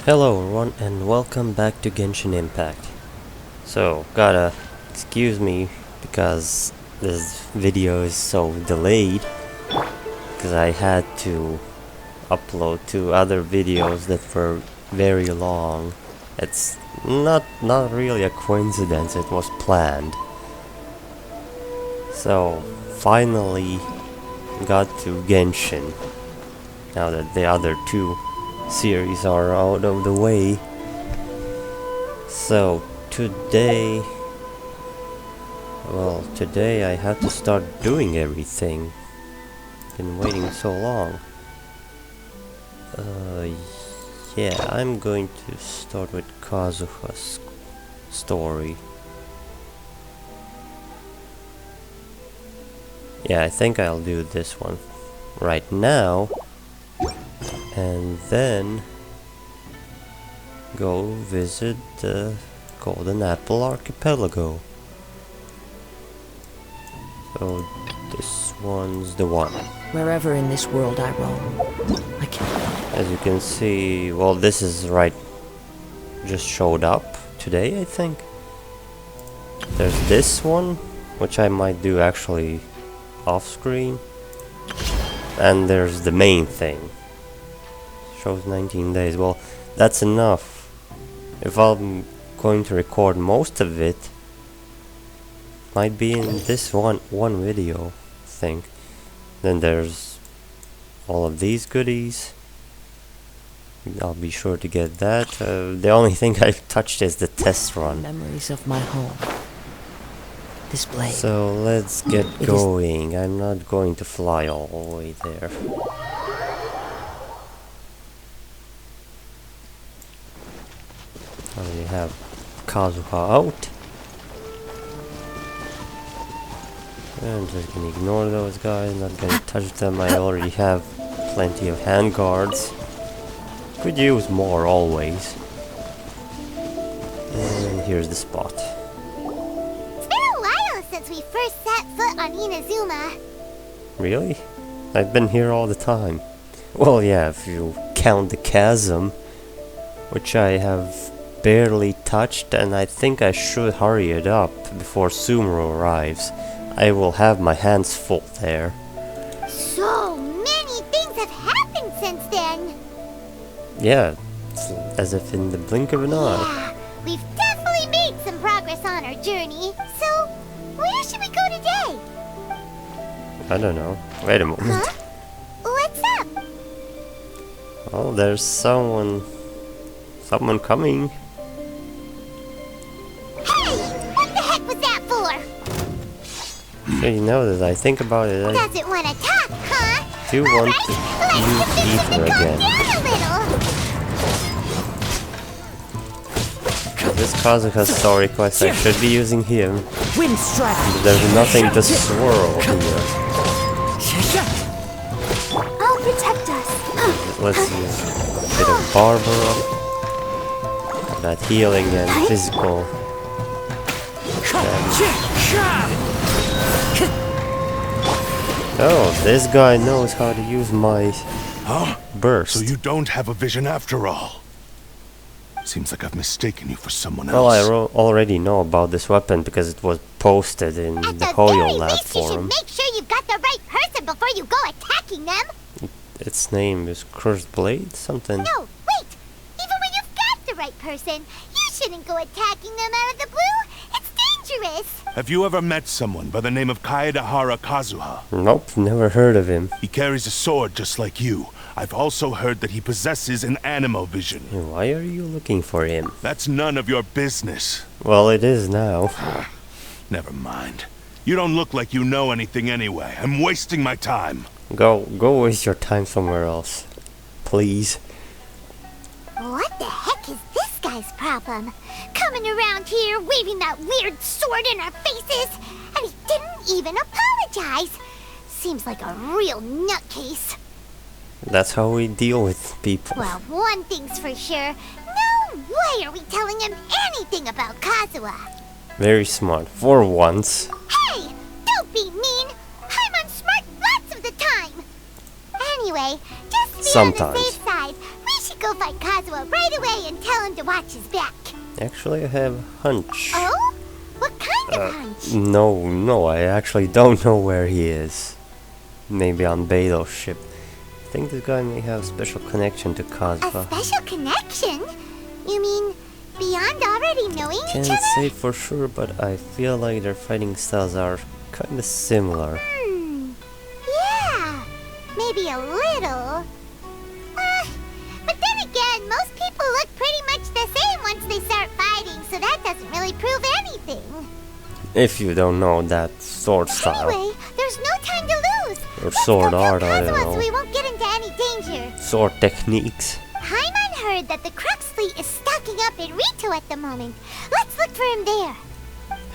Hello everyone and welcome back to Genshin Impact. So, gotta excuse me because this video is so delayed because I had to upload two other videos that were very long. It's not really a coincidence, it was planned. So, finally got to Genshin now that the other two series are out of the way. So today I have to start doing everything. Been waiting so long. Yeah, I'm going to start with Kazuha's story. Yeah, I think I'll do this one right now. And then go visit the Golden Apple archipelago. So this one's the one. Wherever in this world I roam, I can't. As you can see, well, this is just showed up today, I think. There's this one, which I might do actually off screen. And there's the main thing. Shows 19 days. Well, that's enough. If I'm going to record most of it, might be in this one video, I think. Then there's all of these goodies. I'll be sure to get that. The only thing I've touched is the test run. Memories of my home. This blade. So let's get going. I'm not going to fly all the way there. I already have Kazuha out. I'm just gonna ignore those guys, not gonna touch them. I already have plenty of hand guards. Could use more always. And here's the spot. It's been a while since we first set foot on Inazuma. Really? I've been here all the time. Well, yeah, if you count the chasm, which I have barely touched, and I think I should hurry it up before Sumeru arrives. I will have my hands full there. So many things have happened since then. Yeah, it's as if in the blink of an eye. Yeah, we've definitely made some progress on our journey. So, where should we go today? I don't know. Wait a moment. Huh? What's up? Oh, there's someone coming. Hey, what the heck was that for? So you know that I think about it, I Doesn't want to talk, huh? do want to use ether again. This Kazuha story quest, I should be using him. Wind strike. But there's nothing to swirl here. I'll protect us. Let's use a bit of Barbara. That healing and physical. Oh, this guy knows how to use my burst. So you don't have a vision after all. Seems like I've mistaken you for someone else. Well, I already know about this weapon because it was posted in At the the Hoyo very Lab least, you should forum. make sure you've got the right person before you go attacking them. Its name is Cursed Blade? Something. No, wait! Even when you've got the right person, you shouldn't go attacking them out of the blue. It's dangerous. Have you ever met someone by the name of Kaedahara Kazuha? Nope, never heard of him. He carries a sword just like you. I've also heard that he possesses an animal vision. Why are you looking for him? That's none of your business. Well, it is now. Never mind. You don't look like you know anything anyway. I'm wasting my time. Go waste your time somewhere else. Please. What the heck is this guy's problem? Coming around here, waving that weird sword in our faces, and he didn't even apologize. Seems like a real nutcase. That's how we deal with people. Well, one thing's for sure. No way are we telling him anything about Kazuha. Very smart, for once. Hey! Don't be mean! I'm unsmart lots of the time! Anyway, just to be on the safe side, we should go find Kazuha right away and tell him to watch his back. Actually, I have a hunch. Oh? What kind of hunch? No, I actually don't know where he is. Maybe on Beto's ship. I think this guy may have a special connection to Kazuha. A special connection? You mean beyond already knowing each Can't other? say for sure, but I feel like their fighting styles are kinda similar. Yeah, maybe a little. But then again, most people look pretty much the same once they start fighting, so that doesn't really prove anything. If you don't know that sword style. Anyway, there's no time to lose. Or sword art, I don't So know. we won't get into any danger. Sword techniques. Paimon heard that the Crux fleet is stocking up in Rito at the moment. Let's look for him there.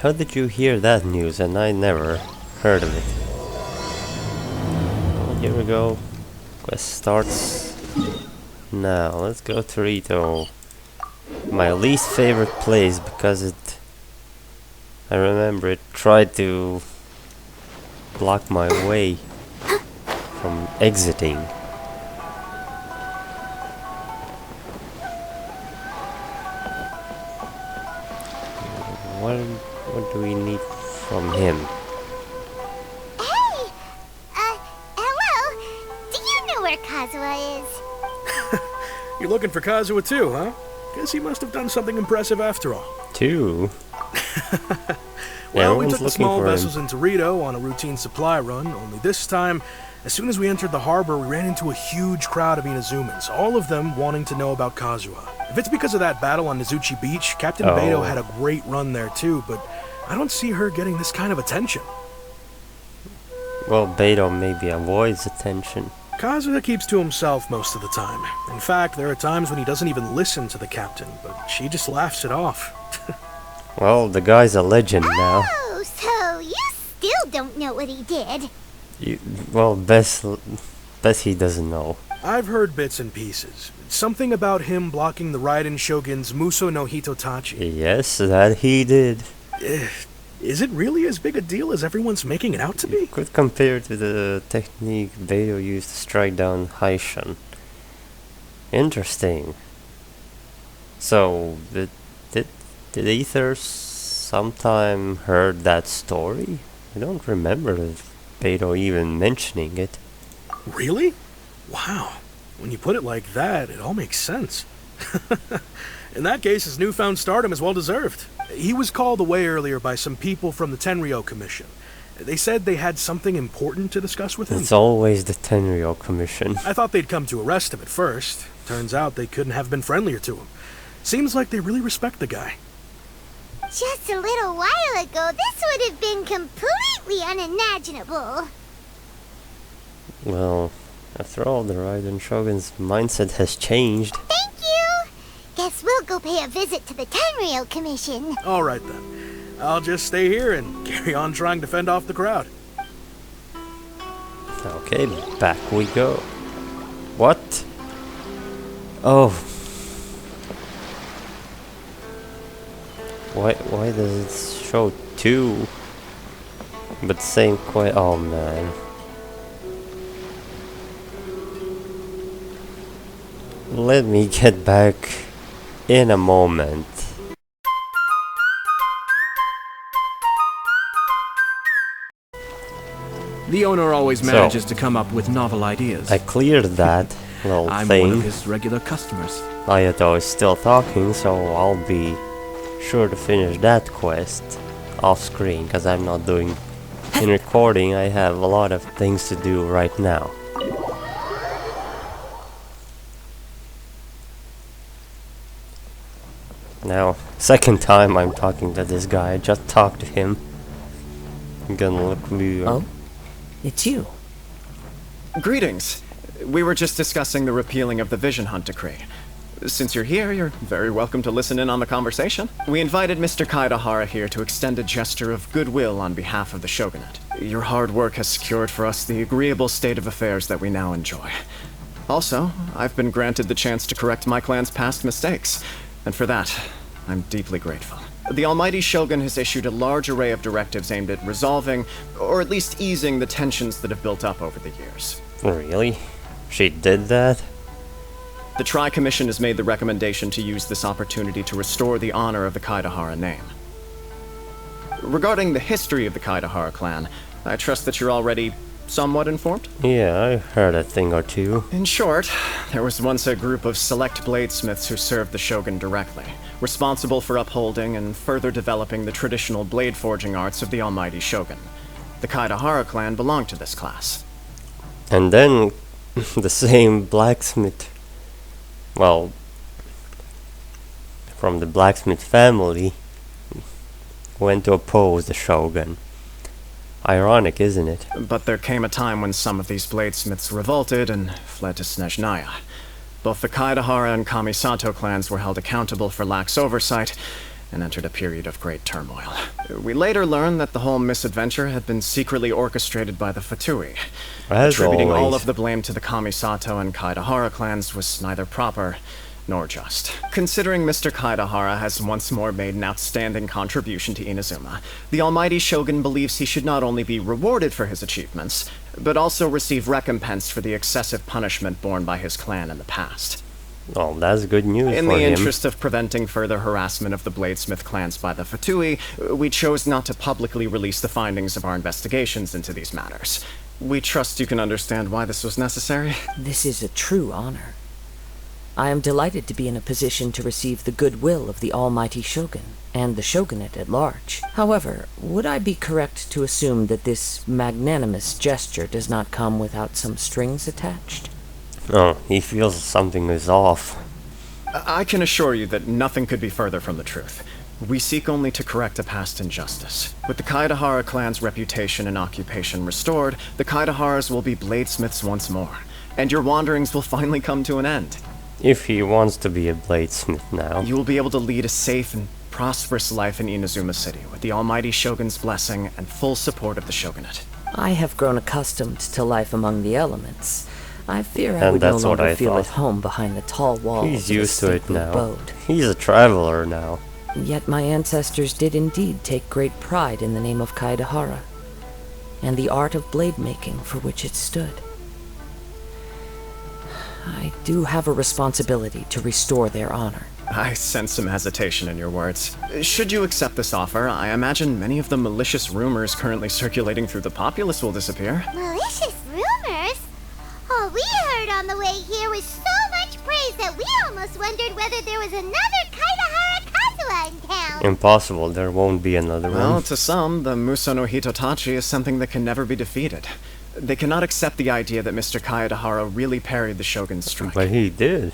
How did you hear that news and I never heard of it? Well, here we go. Quest starts now. Let's go to Rito. My least favorite place because I remember it tried to block my way from exiting. What do we need from him? Hey! Hello? Do you know where Kazuha is? You're looking for Kazuha too, huh? Guess he must have done something impressive after all. Two? Well, we Everyone's took the looking small for him. vessels into Rito on a routine supply run, only this time, as soon as we entered the harbor, we ran into a huge crowd of Inazumans, all of them wanting to know about Kazuha. If it's because of that battle on Nizuchi Beach, Captain Beto had a great run there too, but I don't see her getting this kind of attention. Well, Beto maybe avoids attention. Kazuha keeps to himself most of the time. In fact, there are times when he doesn't even listen to the captain, but she just laughs it off. Well, the guy's a legend now. Oh, so you still don't know what he did? Well, best he doesn't know. I've heard bits and pieces. Something about him blocking the Raiden Shogun's Muso no Hitotachi. Yes, that he did. Is it really as big a deal as everyone's making it out to be? Could compare to the technique Beto used to strike down Haishan. Interesting. So, did Ether sometime heard that story? I don't remember Beto even mentioning it. Really? Wow. When you put it like that, it all makes sense. In that case, his newfound stardom is well deserved. He was called away earlier by some people from the Tenryo Commission. They said they had something important to discuss with him. It's always the Tenryo Commission. I thought they'd come to arrest him at first. Turns out they couldn't have been friendlier to him. Seems like they really respect the guy. Just a little while ago, this would have been completely unimaginable. Well, after all, the Raiden Shogun's mindset has changed. Thank you! Guess we'll go pay a visit to the Tenryo Commission. All right then. I'll just stay here and carry on trying to fend off the crowd. Okay, back we go. What? Oh. Why does it show two? But same oh man. Let me get back in a moment. The owner always manages to come up with novel ideas. I cleared that little I'm thing. one of his regular customers. Ayato is still talking, so I'll be sure to finish that quest off screen, because I'm not doing in recording. I have a lot of things to do right now. Now, second time I'm talking to this guy. I just talked to him. I'm gonna look weird. Oh? It's you. Greetings. We were just discussing the repealing of the Vision Hunt decree. Since you're here, you're very welcome to listen in on the conversation. We invited Mr. Kaidahara here to extend a gesture of goodwill on behalf of the Shogunate. Your hard work has secured for us the agreeable state of affairs that we now enjoy. Also, I've been granted the chance to correct my clan's past mistakes, and for that, I'm deeply grateful. The Almighty Shogun has issued a large array of directives aimed at resolving, or at least easing, the tensions that have built up over the years. Really? She did that? The Tri-Commission has made the recommendation to use this opportunity to restore the honor of the Kaidahara name. Regarding the history of the Kaidahara clan, I trust that you're already somewhat informed? Yeah, I heard a thing or two. In short, there was once a group of select bladesmiths who served the shogun directly, responsible for upholding and further developing the traditional blade forging arts of the almighty shogun. The Kaidahara clan belonged to this class. And then the same blacksmith, well, from the blacksmith family, went to oppose the shogun. Ironic, isn't it? But there came a time when some of these bladesmiths revolted and fled to Snezhnaya. Both the Kaidahara and Kamisato clans were held accountable for lax oversight and entered a period of great turmoil. We later learned that the whole misadventure had been secretly orchestrated by the Fatui. As Attributing all always. of the blame to the Kamisato and Kaidahara clans was neither proper nor just. Considering Mr. Kaidahara has once more made an outstanding contribution to Inazuma, the almighty shogun believes he should not only be rewarded for his achievements, but also receive recompense for the excessive punishment borne by his clan in the past. Oh, that's good news In for the him. interest of preventing further harassment of the bladesmith clans by the Fatui, we chose not to publicly release the findings of our investigations into these matters. We trust you can understand why this was necessary. This is a true honor. I am delighted to be in a position to receive the goodwill of the almighty shogun, and the shogunate at large. However, would I be correct to assume that this magnanimous gesture does not come without some strings attached? Oh, he feels something is off. I can assure you that nothing could be further from the truth. We seek only to correct a past injustice. With the Kaidahara clan's reputation and occupation restored, the Kaidaharas will be bladesmiths once more, and your wanderings will finally come to an end. If he wants to be a bladesmith now. You will be able to lead a safe and prosperous life in Inazuma City, with the almighty shogun's blessing and full support of the shogunate. I have grown accustomed to life among the elements. I fear I And would no that's what longer I feel at thought. home behind the tall walls He's of a used to it stately now. abode. He's a traveler now. Yet my ancestors did indeed take great pride in the name of Kaidahara, and the art of blade making for which it stood. I do have a responsibility to restore their honor. I sense some hesitation in your words. Should you accept this offer, I imagine many of the malicious rumors currently circulating through the populace will disappear. Malicious rumors? All we heard on the way here was so much praise that we almost wondered whether there was another Kaidahara Kazuha in town. Impossible, there won't be another Well, one. to some, the Muso no Hitotachi is something that can never be defeated. They cannot accept the idea that Mr. Kaidahara really parried the shogun's strike. But he did.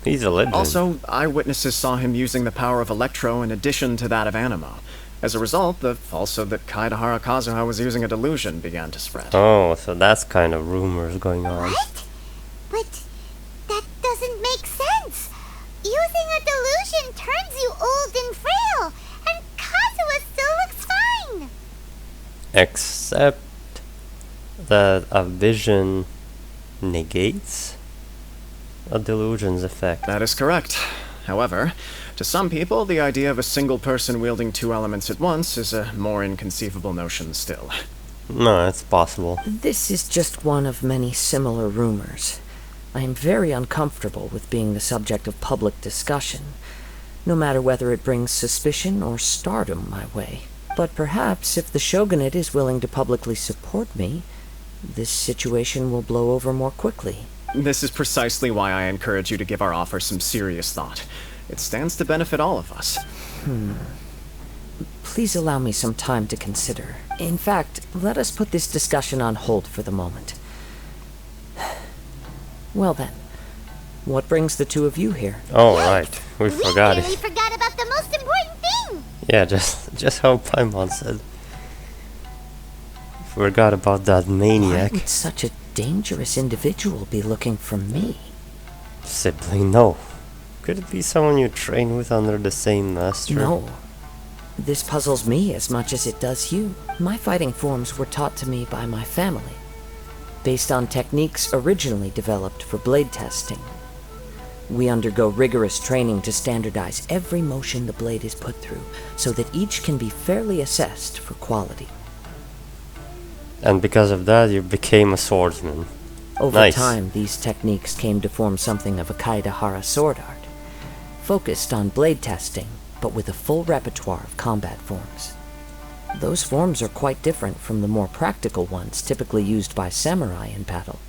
He's a legend. Also, eyewitnesses saw him using the power of Electro in addition to that of Animo. As a result, the falsehood that Kaidahara Kazuha was using a delusion began to spread. Oh, so that's kind of rumors going on. What? But that doesn't make sense. Using a delusion turns you old and frail, and Kazuha still looks fine. Except that a vision negates a delusion's effect. That is correct. However, to some people, the idea of a single person wielding two elements at once is a more inconceivable notion still. No, it's possible. This is just one of many similar rumors. I am very uncomfortable with being the subject of public discussion, no matter whether it brings suspicion or stardom my way. But perhaps if the shogunate is willing to publicly support me, this situation will blow over more quickly. This is precisely why I encourage you to give our offer some serious thought. It stands to benefit all of us. Please allow me some time to consider. In fact, let us put this discussion on hold for the moment. Well then, what brings the two of you here? Oh, right. We forgot nearly it. forgot about the most important thing. Yeah, just how Paimon said. Forgot about that Why maniac. would such a dangerous individual be looking for me? Sibling, no. Could it be someone you train with under the same master? No. This puzzles me as much as it does you. My fighting forms were taught to me by my family, based on techniques originally developed for blade testing. We undergo rigorous training to standardize every motion the blade is put through, so that each can be fairly assessed for quality. And because of that, you became a swordsman. Over Nice. time, these techniques came to form something of a Kaedehara sword art, focused on blade testing, but with a full repertoire of combat forms. Those forms are quite different from the more practical ones typically used by samurai in battle.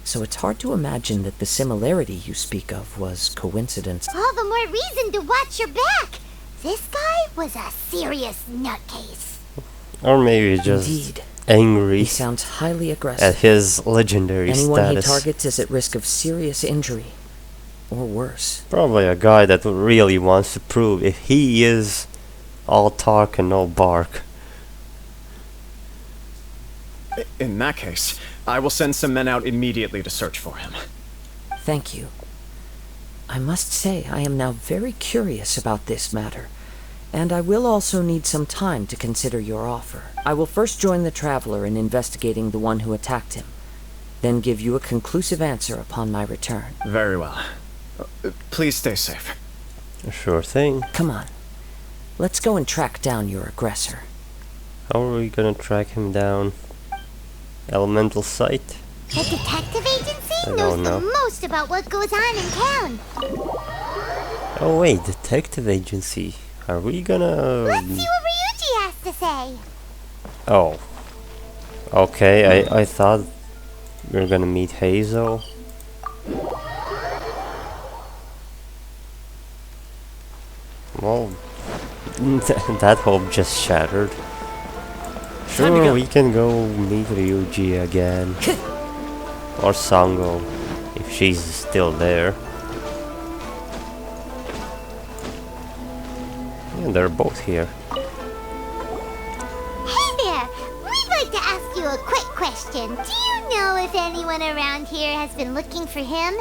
So it's hard to imagine that the similarity you speak of was coincidence. All the more reason to watch your back. This guy was a serious nutcase. Or maybe just Indeed. angry He sounds highly at aggressive. his legendary Anyone status. he targets is at risk of serious injury, or worse. Probably a guy that really wants to prove if he is all talk and no bark. In that case, I will send some men out immediately to search for him. Thank you. I must say I am now very curious about this matter, and I will also need some time to consider your offer. I will first join the Traveler in investigating the one who attacked him, then give you a conclusive answer upon my return. Very well. Please stay safe. Sure thing. Come on. Let's go and track down your aggressor. How are we gonna track him down? Elemental sight? The detective agency I knows don't know. the most about what goes on in town. Oh wait, detective agency. Are we gonna... Let's see what Ryuji has to say. Oh. Okay, I thought we were gonna meet Hazel. Well, that hope just shattered. Time to Sure, go. we can go meet Ryuji again. Or Sango, if she's still there. Yeah, they're both here. Hey there! We'd like to ask you a quick question. Do you know if anyone around here has been looking for him?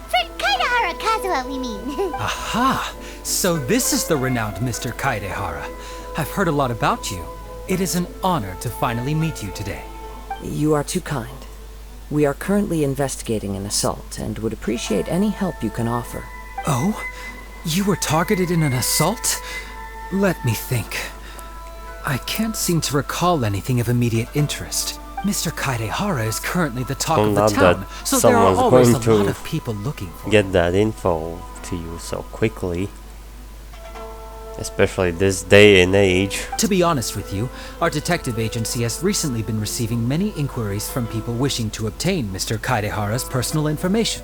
For Kaedehara Kazuha, we mean. Aha! So this is the renowned Mr. Kaedehara. I've heard a lot about you. It is an honor to finally meet you today. You are too kind. We are currently investigating an assault and would appreciate any help you can offer. Oh? You were targeted in an assault? Let me think. I can't seem to recall anything of immediate interest. Mr. Kaedehara is currently the talk of the Not that town, so there are someone's always a going lot to of people looking for him. Get that info to you so quickly. Especially this day and age. To be honest with you, our detective agency has recently been receiving many inquiries from people wishing to obtain Mr. Kaedehara's personal information.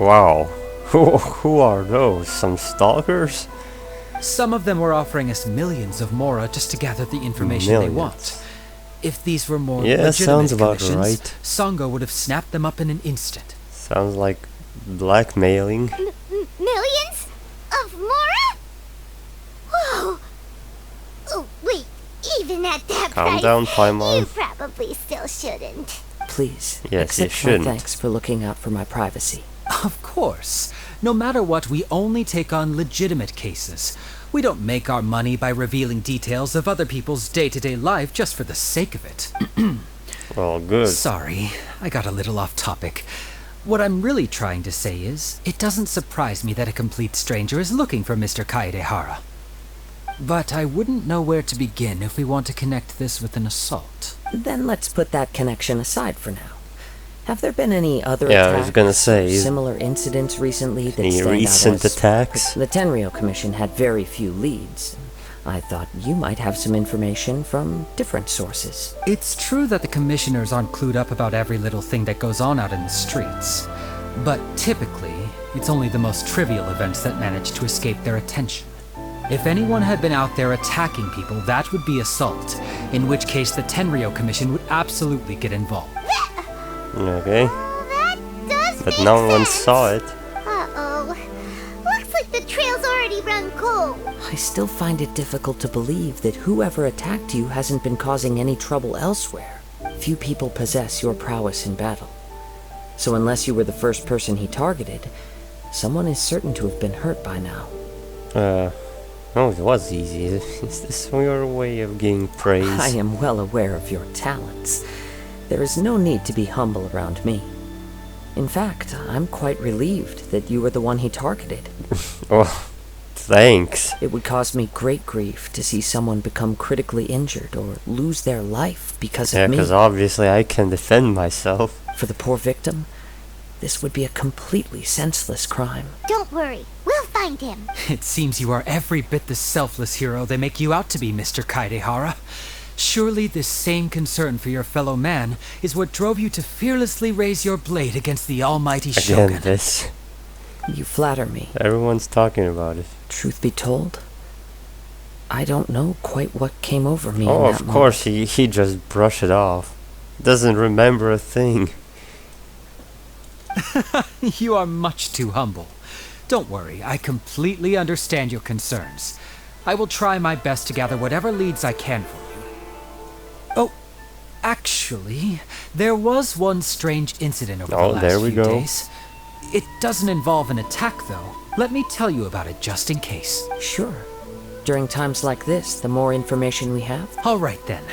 Wow. Who are those? Some stalkers? Some of them were offering us millions of mora just to gather the information they Millions. want. If these were more Yeah, legitimate sounds about commissions, right. Sango would have snapped them up in an instant. Sounds like blackmailing. Millions? Of Mora? Whoa! Oh, wait. Even at that Calm price, down, Paimon. you probably still shouldn't. Please, Yes, you accept my shouldn't. thanks for looking out for my privacy. Of course. No matter what, we only take on legitimate cases. We don't make our money by revealing details of other people's day-to-day life just for the sake of it. Well, good. Sorry, I got a little off topic. What I'm really trying to say is, it doesn't surprise me that a complete stranger is looking for Mr. Kaedehara. But I wouldn't know where to begin if we want to connect this with an assault. Then let's put that connection aside for now. Have there been any other Yeah, I attacks, was gonna say, or similar incidents recently that any stand recent out as... attacks? The Tenryou Commission had very few leads. I thought you might have some information from different sources. It's true that the commissioners aren't clued up about every little thing that goes on out in the streets. But typically, it's only the most trivial events that manage to escape their attention. If anyone had been out there attacking people, that would be assault, in which case the Tenryou Commission would absolutely get involved. Okay. That does But make no one sense. saw it. Uh-oh. Looks like the trail's already run cold. I still find it difficult to believe that whoever attacked you hasn't been causing any trouble elsewhere. Few people possess your prowess in battle. So unless you were the first person he targeted, someone is certain to have been hurt by now. No, it was easy. Is this your way of getting praise? I am well aware of your talents. There is no need to be humble around me. In fact, I'm quite relieved that you were the one he targeted. Oh, thanks. It would cause me great grief to see someone become critically injured or lose their life because Yeah, of me. because obviously I can defend myself. for the poor victim, this would be a completely senseless crime. Don't worry, we'll find him. It seems you are every bit the selfless hero they make you out to be, Mr. Kaidehara. Surely this same concern for your fellow man is what drove you to fearlessly raise your blade against the almighty Shogun. Again, this. You flatter me. Everyone's talking about it. Truth be told, I don't know quite what came over me Oh, in that of course, he just brushed it off. Doesn't remember a thing. You are much too humble. Don't worry, I completely understand your concerns. I will try my best to gather whatever leads I can for you. Oh, actually, there was one strange incident over the last few days. It doesn't involve an attack, though. Let me tell you about it just in case. Sure. During times like this, the more information we have. All right, then.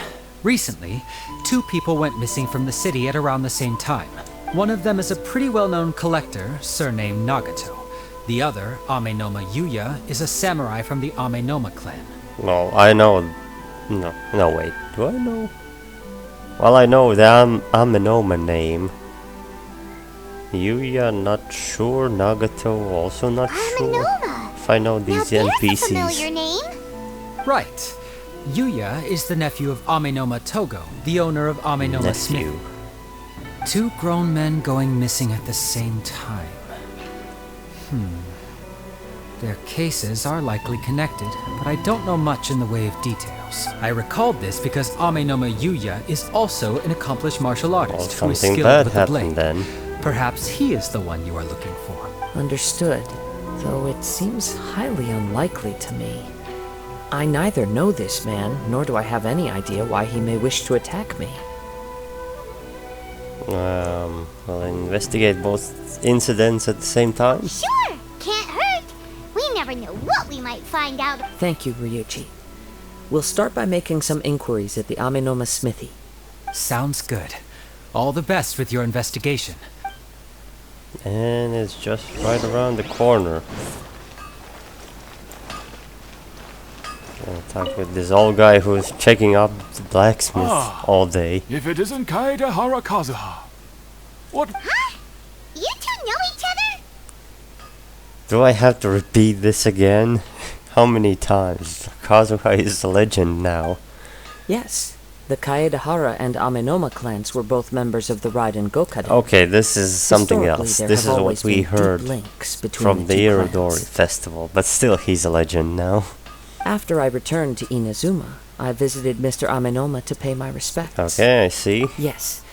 Recently, 2 people went missing from the city at around the same time. One of them is a pretty well-known collector, surnamed Nagato. The other, Amenoma Yuya, is a samurai from the Amenoma clan. Well, I know... No, wait. Do I know? Well, I know the Amenoma name. Yuya, not sure. Nagato, also not sure. If I know these now NPCs. There's a familiar name. Right. Yuya is the nephew of Amenoma Togo, the owner of Amenoma Smith. 2 grown men going missing at the same time. Their cases are likely connected, but I don't know much in the way of details. I recalled this because Amenoma Yuya is also an accomplished martial artist who is skilled with the blade. Then. Perhaps he is the one you are looking for. Understood, though it seems highly unlikely to me. I neither know this man, nor do I have any idea why he may wish to attack me. We'll investigate both incidents at the same time. Sure, can't hurt. We never know what we might find out. Thank you, Ryuichi. We'll start by making some inquiries at the Amenoma smithy. Sounds good. All the best with your investigation. And it's just right around the corner. I'll talk with this old guy who's checking up the blacksmith all day. If it isn't Kaedehara Kazuha. What? Huh? You 2 know each other? Do I have to repeat this again? How many times? Kazuha is a legend now. Yes. The Kaedehara and Amenoma clans were both members of the Raiden Gokaden. Okay, this is something else. This is what we heard from the Irodori festival, but still he's a legend now. After I returned to Inazuma, I visited Mr. Amenoma to pay my respects. Okay, I see. Yes.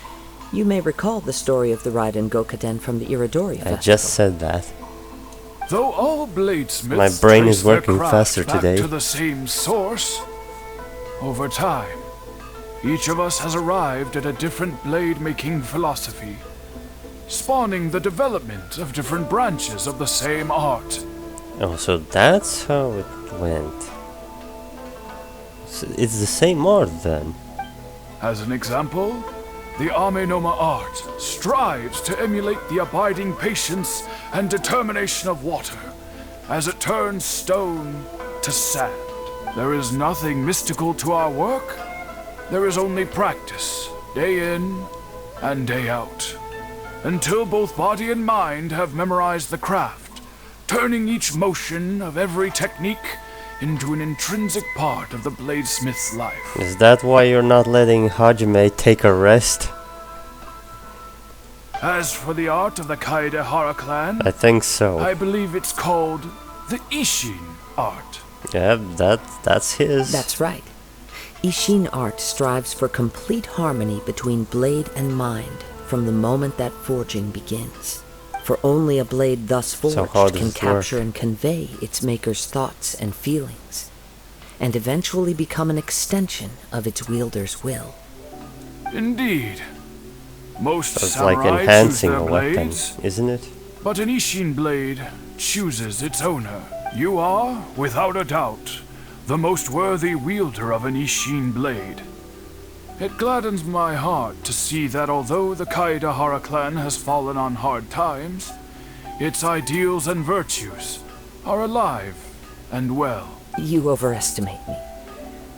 You may recall the story of the Raiden Gokaden from the Irodori festival. I just said that. Though all bladesmiths My brain is trace their working craft faster back today. to the same source, over time, each of us has arrived at a different blade-making philosophy, spawning the development of different branches of the same art. Oh, so that's how it went. So it's the same art then. As an example, the Amenoma art strives to emulate the abiding patience and determination of water as it turns stone to sand. There is nothing mystical to our work. There is only practice, day in and day out, until both body and mind have memorized the craft, turning each motion of every technique into an intrinsic part of the bladesmith's life. Is that why you're not letting Hajime take a rest? As for the art of the Kaedehara clan, I think so. I believe it's called the Ishin art. Yeah, that's his. That's right. Ishin art strives for complete harmony between blade and mind from the moment that forging begins. For only a blade thus forged can capture and convey its maker's thoughts and feelings, and eventually become an extension of its wielder's will. Indeed. Most So it's samurai like enhancing choose a their weapon, blades, isn't it? but an Ishin blade chooses its owner. You are, without a doubt, the most worthy wielder of an Ishin blade. It gladdens my heart to see that although the Kaedehara clan has fallen on hard times, its ideals and virtues are alive and well. You overestimate me.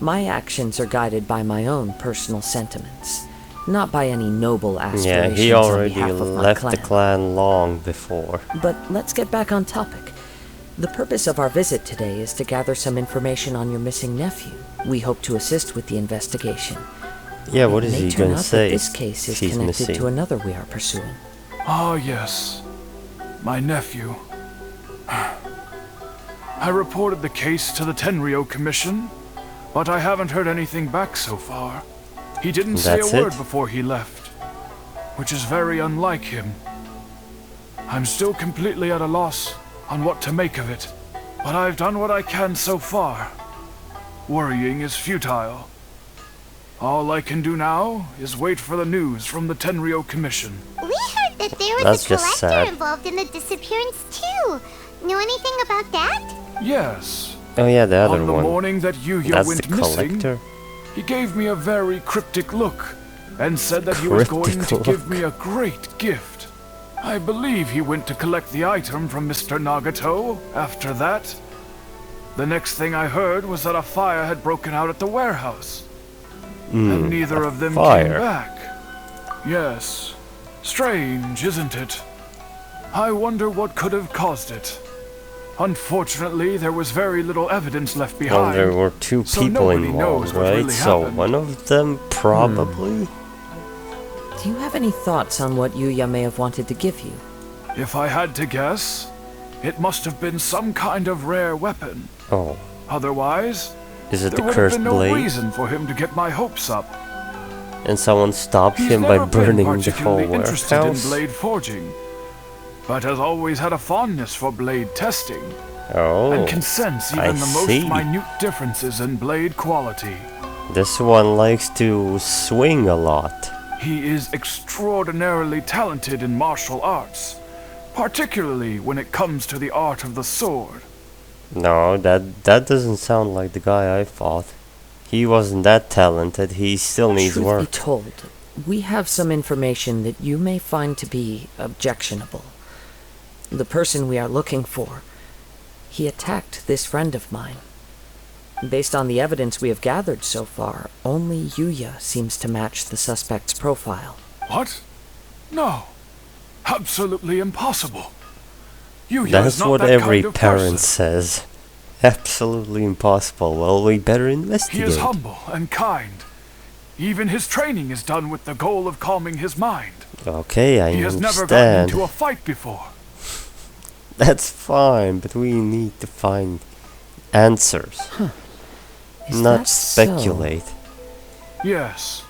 My actions are guided by my own personal sentiments. Not by any noble Yeah, aspirations he on already behalf of my left clan. the clan long before. But let's get back on topic. The purpose of our visit today is to gather some information on your missing nephew. We hope to assist with the investigation. Yeah, what is It may he turn gonna out say? that this case is He's connected missing. to another we are pursuing. Ah, yes. My nephew. I reported the case to the Tenryo Commission, but I haven't heard anything back so far. He didn't say That's a word it? before he left, which is very unlike him. I'm still completely at a loss on what to make of it, but I've done what I can so far. Worrying is futile. All I can do now is wait for the news from the Tenryo Commission. We heard that there was That's a just collector sad. involved in the disappearance too. Know anything about that? Yes. Oh yeah, the other On the one. morning that Yuya That's went the missing, collector. he gave me a very cryptic look and said that he was going Cryptic to give look. me a great gift. I believe he went to collect the item from Mr. Nagato after that. The next thing I heard was that a fire had broken out at the warehouse. And neither of them fire. came back. Yes. Strange, isn't it? I wonder what could have caused it. Unfortunately, there was very little evidence left Well, behind. there were two so people nobody involved, knows what right? really So happened. one of them probably. Do you have any thoughts on what Yuya may have wanted to give you? If I had to guess, it must have been some kind of rare weapon. Oh, Otherwise, is it there the would have cursed been no blade? reason for him to get my hopes up. And someone stopped He's him by never been burning the whole particularly interested in warehouse? blade forging, but has always had a fondness for blade testing, Oh, and can sense I even the most see. minute differences in blade quality. This one likes to swing a lot. He is extraordinarily talented in martial arts, particularly when it comes to the art of the sword. No, that doesn't sound like the guy I fought. He wasn't that talented. He still needs Truth be work. told, we have some information that you may find to be objectionable. The person we are looking for, he attacked this friend of mine. Based on the evidence we have gathered so far, only Yuya seems to match the suspect's profile. What? No. Absolutely impossible. Yuya That's is not what that every kind of parent person. says. Absolutely impossible. Well, we better He investigate. is humble and kind. Even his training is done with the goal of calming his mind. Okay, I He has never gotten understand. into a fight before. That's fine, but we need to find answers. Is Not that so? speculate. Yes.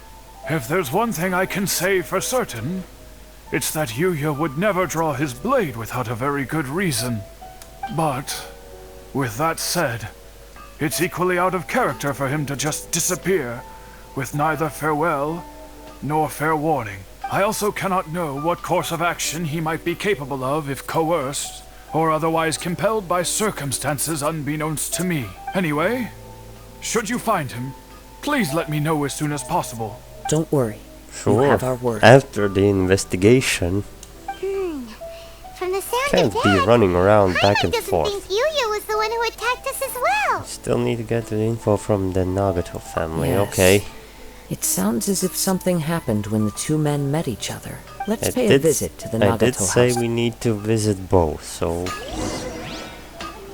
If there's one thing I can say for certain, it's that Yuya would never draw his blade without a very good reason. But, with that said, it's equally out of character for him to just disappear, with neither farewell nor fair warning. I also cannot know what course of action he might be capable of if coerced, or otherwise compelled by circumstances unbeknownst to me. Anyway, should you find him, please let me know as soon as possible. Don't worry. Sure. You have our word. After the investigation, From the sound can't of be that, running around Jaime back and doesn't forth. think Yuya was the one who attacked us as well. Still need to get the info from the Nagato family. Yes. Okay. It sounds as if something happened when the two men met each other. Let's I pay a did- visit to the I Nagato did say house. we need to visit both, so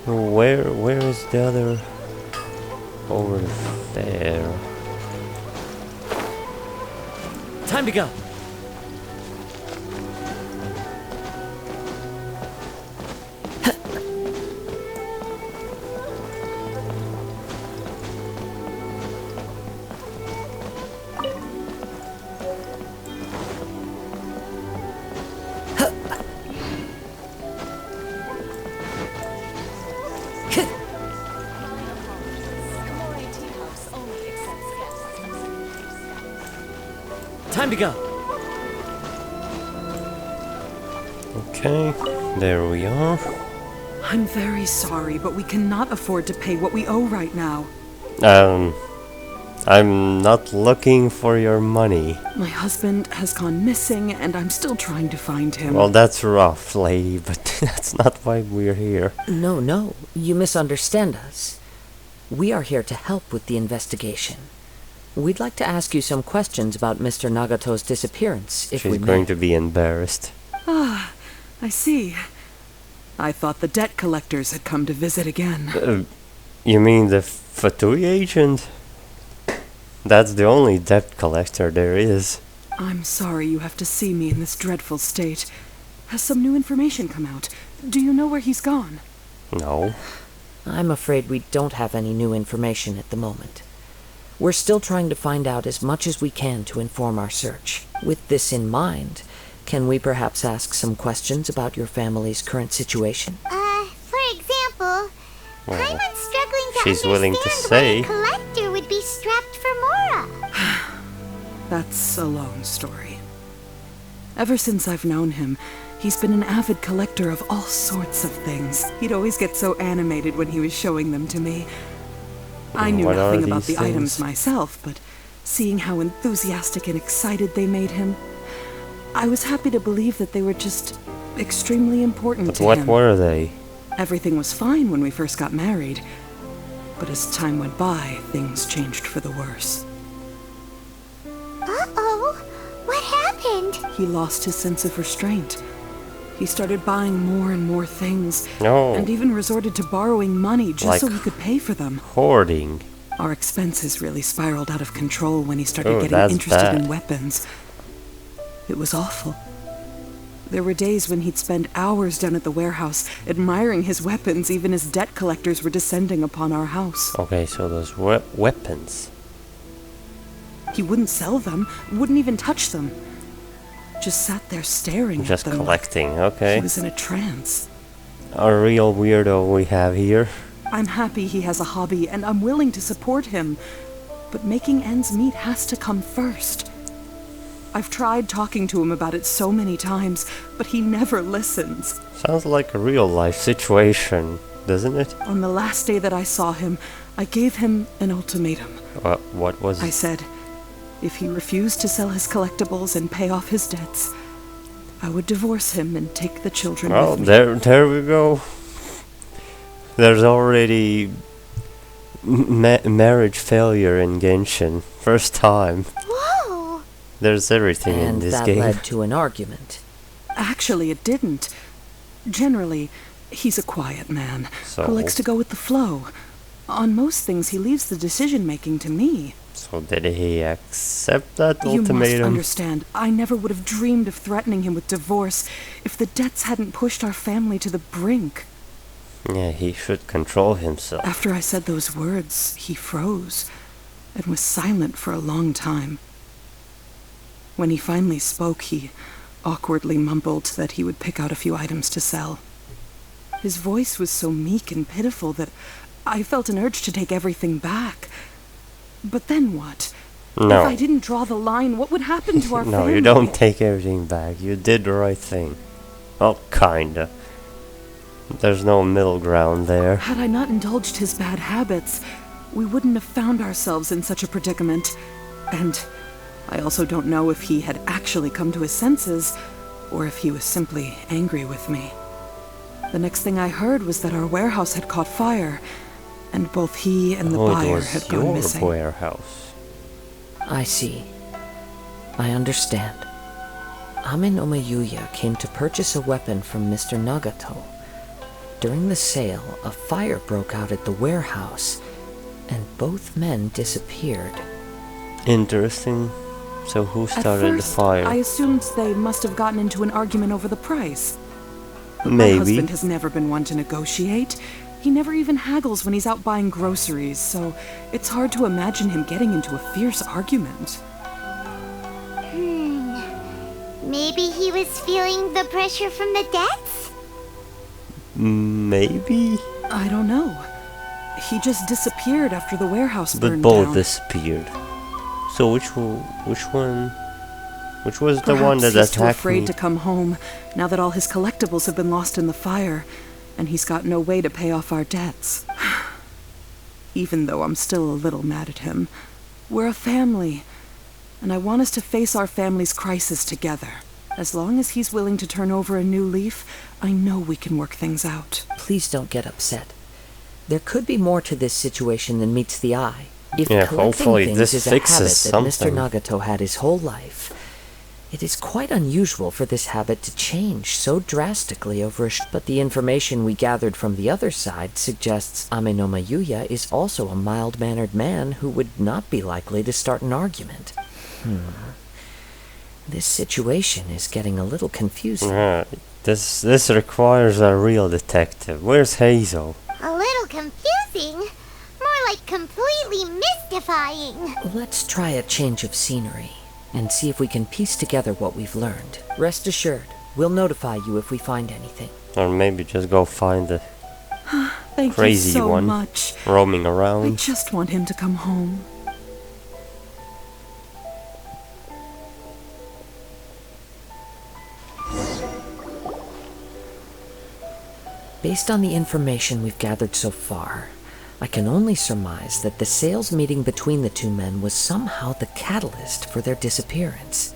where is the other? Over there. Time to go. Time to go. Okay, there we are. I'm very sorry, but we cannot afford to pay what we owe right now. I'm not looking for your money. My husband has gone missing, and I'm still trying to find him. Well, that's rough, lady, but that's not why we're here. No, you misunderstand us. We are here to help with the investigation. We'd like to ask you some questions about Mr. Nagato's disappearance, if we She's may. going to be embarrassed. Ah, I see. I thought the debt collectors had come to visit again. You mean the Fatui agent? That's the only debt collector there is. I'm sorry you have to see me in this dreadful state. Has some new information come out? Do you know where he's gone? No. I'm afraid we don't have any new information at the moment. We're still trying to find out as much as we can to inform our search. With this in mind, can we perhaps ask some questions about your family's current situation? For example, Well, Paimon's struggling to she's willing to understand say. why a collector would be strapped for Mora. That's a long story. Ever since I've known him, he's been an avid collector of all sorts of things. He'd always get so animated when he was showing them to me. I knew What are nothing about these the items things? myself, but seeing how enthusiastic and excited they made him, I was happy to believe that they were just extremely important But to what him. were they? Everything was fine when we first got married, but as time went by, things changed for the worse. Uh-oh, what happened? He lost his sense of restraint. He started buying more and more things, No. and even resorted to borrowing money just so Like he could pay for them. Hoarding. Our expenses really spiraled out of control when he started Oh, getting that's interested in bad. weapons. It was awful. There were days when he'd spend hours down at the warehouse, admiring his weapons even as debt collectors were descending upon our house. Okay, so those weapons. He wouldn't sell them, wouldn't even touch them. Just sat there staring Just at them. collecting, He okay. was in a trance. A real weirdo we have here. I'm happy he has a hobby, and I'm willing to support him. But making ends meet has to come first. I've tried talking to him about it so many times, but he never listens. Sounds like a real life situation, doesn't it? On the last day that I saw him, I gave him an ultimatum. What was I it? said, if he refused to sell his collectibles and pay off his debts, I would divorce him and take the children Oh, with me. there we go. There's already marriage failure in Genshin. First time. Whoa! There's everything in And this that game. led to an argument. Actually, it didn't. Generally, he's a quiet man So? who likes to go with the flow. On most things, he leaves the decision-making to me. So did he accept that You must ultimatum? understand, I never would have dreamed of threatening him with divorce if the debts hadn't pushed our family to the brink. Yeah, he should control himself. After I said those words, he froze and was silent for a long time. When he finally spoke, he awkwardly mumbled that he would pick out a few items to sell. His voice was so meek and pitiful that I felt an urge to take everything back. But then what? No. If I didn't draw the line, what would happen to our No, family? you don't take everything back. You did the right thing. Well, kinda. There's no middle ground there. Had I not indulged his bad habits, we wouldn't have found ourselves in such a predicament. And I also don't know if he had actually come to his senses, or if he was simply angry with me. The next thing I heard was that our warehouse had caught fire, and both he and the Oh, it buyer was had gone your missing. warehouse. I see. I understand. Amin Omeyuya came to purchase a weapon from Mr. Nagato. During the sale, a fire broke out at the warehouse, and both men disappeared. Interesting. So who At started the first, fire? I assumed they must have gotten into an argument over the price. My Maybe. husband has never been one to negotiate. He never even haggles when he's out buying groceries, so it's hard to imagine him getting into a fierce argument. Maybe he was feeling the pressure from the debts? Maybe? I don't know. He just disappeared after the warehouse But burned both down. disappeared. So which one? Which was the Perhaps one that he's too attacked afraid me? to come home, now that all his collectibles have been lost in the fire, and he's got no way to pay off our debts. Even though I'm still a little mad at him. We're a family, and I want us to face our family's crisis together. As long as he's willing to turn over a new leaf, I know we can work things out. Please don't get upset. There could be more to this situation than meets the eye. If Yeah, collecting hopefully things this is a habit fixes that something. Mr. Nagato had his whole life, it is quite unusual for this habit to change so drastically over but the information we gathered from the other side suggests Amenoma Yuya is also a mild-mannered man who would not be likely to start an argument. This situation is getting a little confusing. This requires a real detective. Where's Hazel? A little confusing. More like completely mystifying. Let's try a change of scenery and see if we can piece together what we've learned. Rest assured, we'll notify you if we find anything. Or maybe just go find the Thank crazy you so one much. roaming I around. just want him to come home. Based on the information we've gathered so far, I can only surmise that the sales meeting between the two men was somehow the catalyst for their disappearance.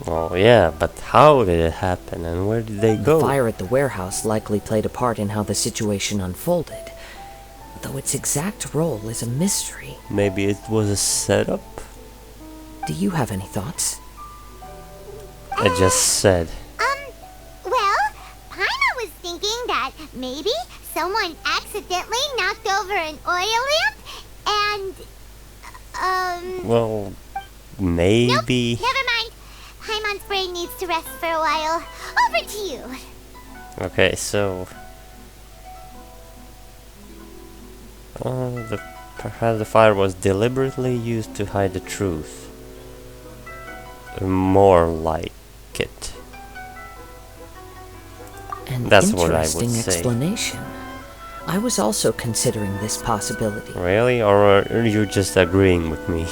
Oh yeah, but how did it happen and where did they go? The fire at the warehouse likely played a part in how the situation unfolded, though its exact role is a mystery. Maybe it was a setup? Do you have any thoughts? I just said. Well, Paima was thinking that maybe someone accidentally knocked over an oil lamp and, Well, maybe. Nope, never mind. Paimon's brain needs to rest for a while. Over to you. Okay, so perhaps the fire was deliberately used to hide the truth. More like it. An That's what I would interesting say. explanation. I was also considering this possibility. Really? Or are you just agreeing with me?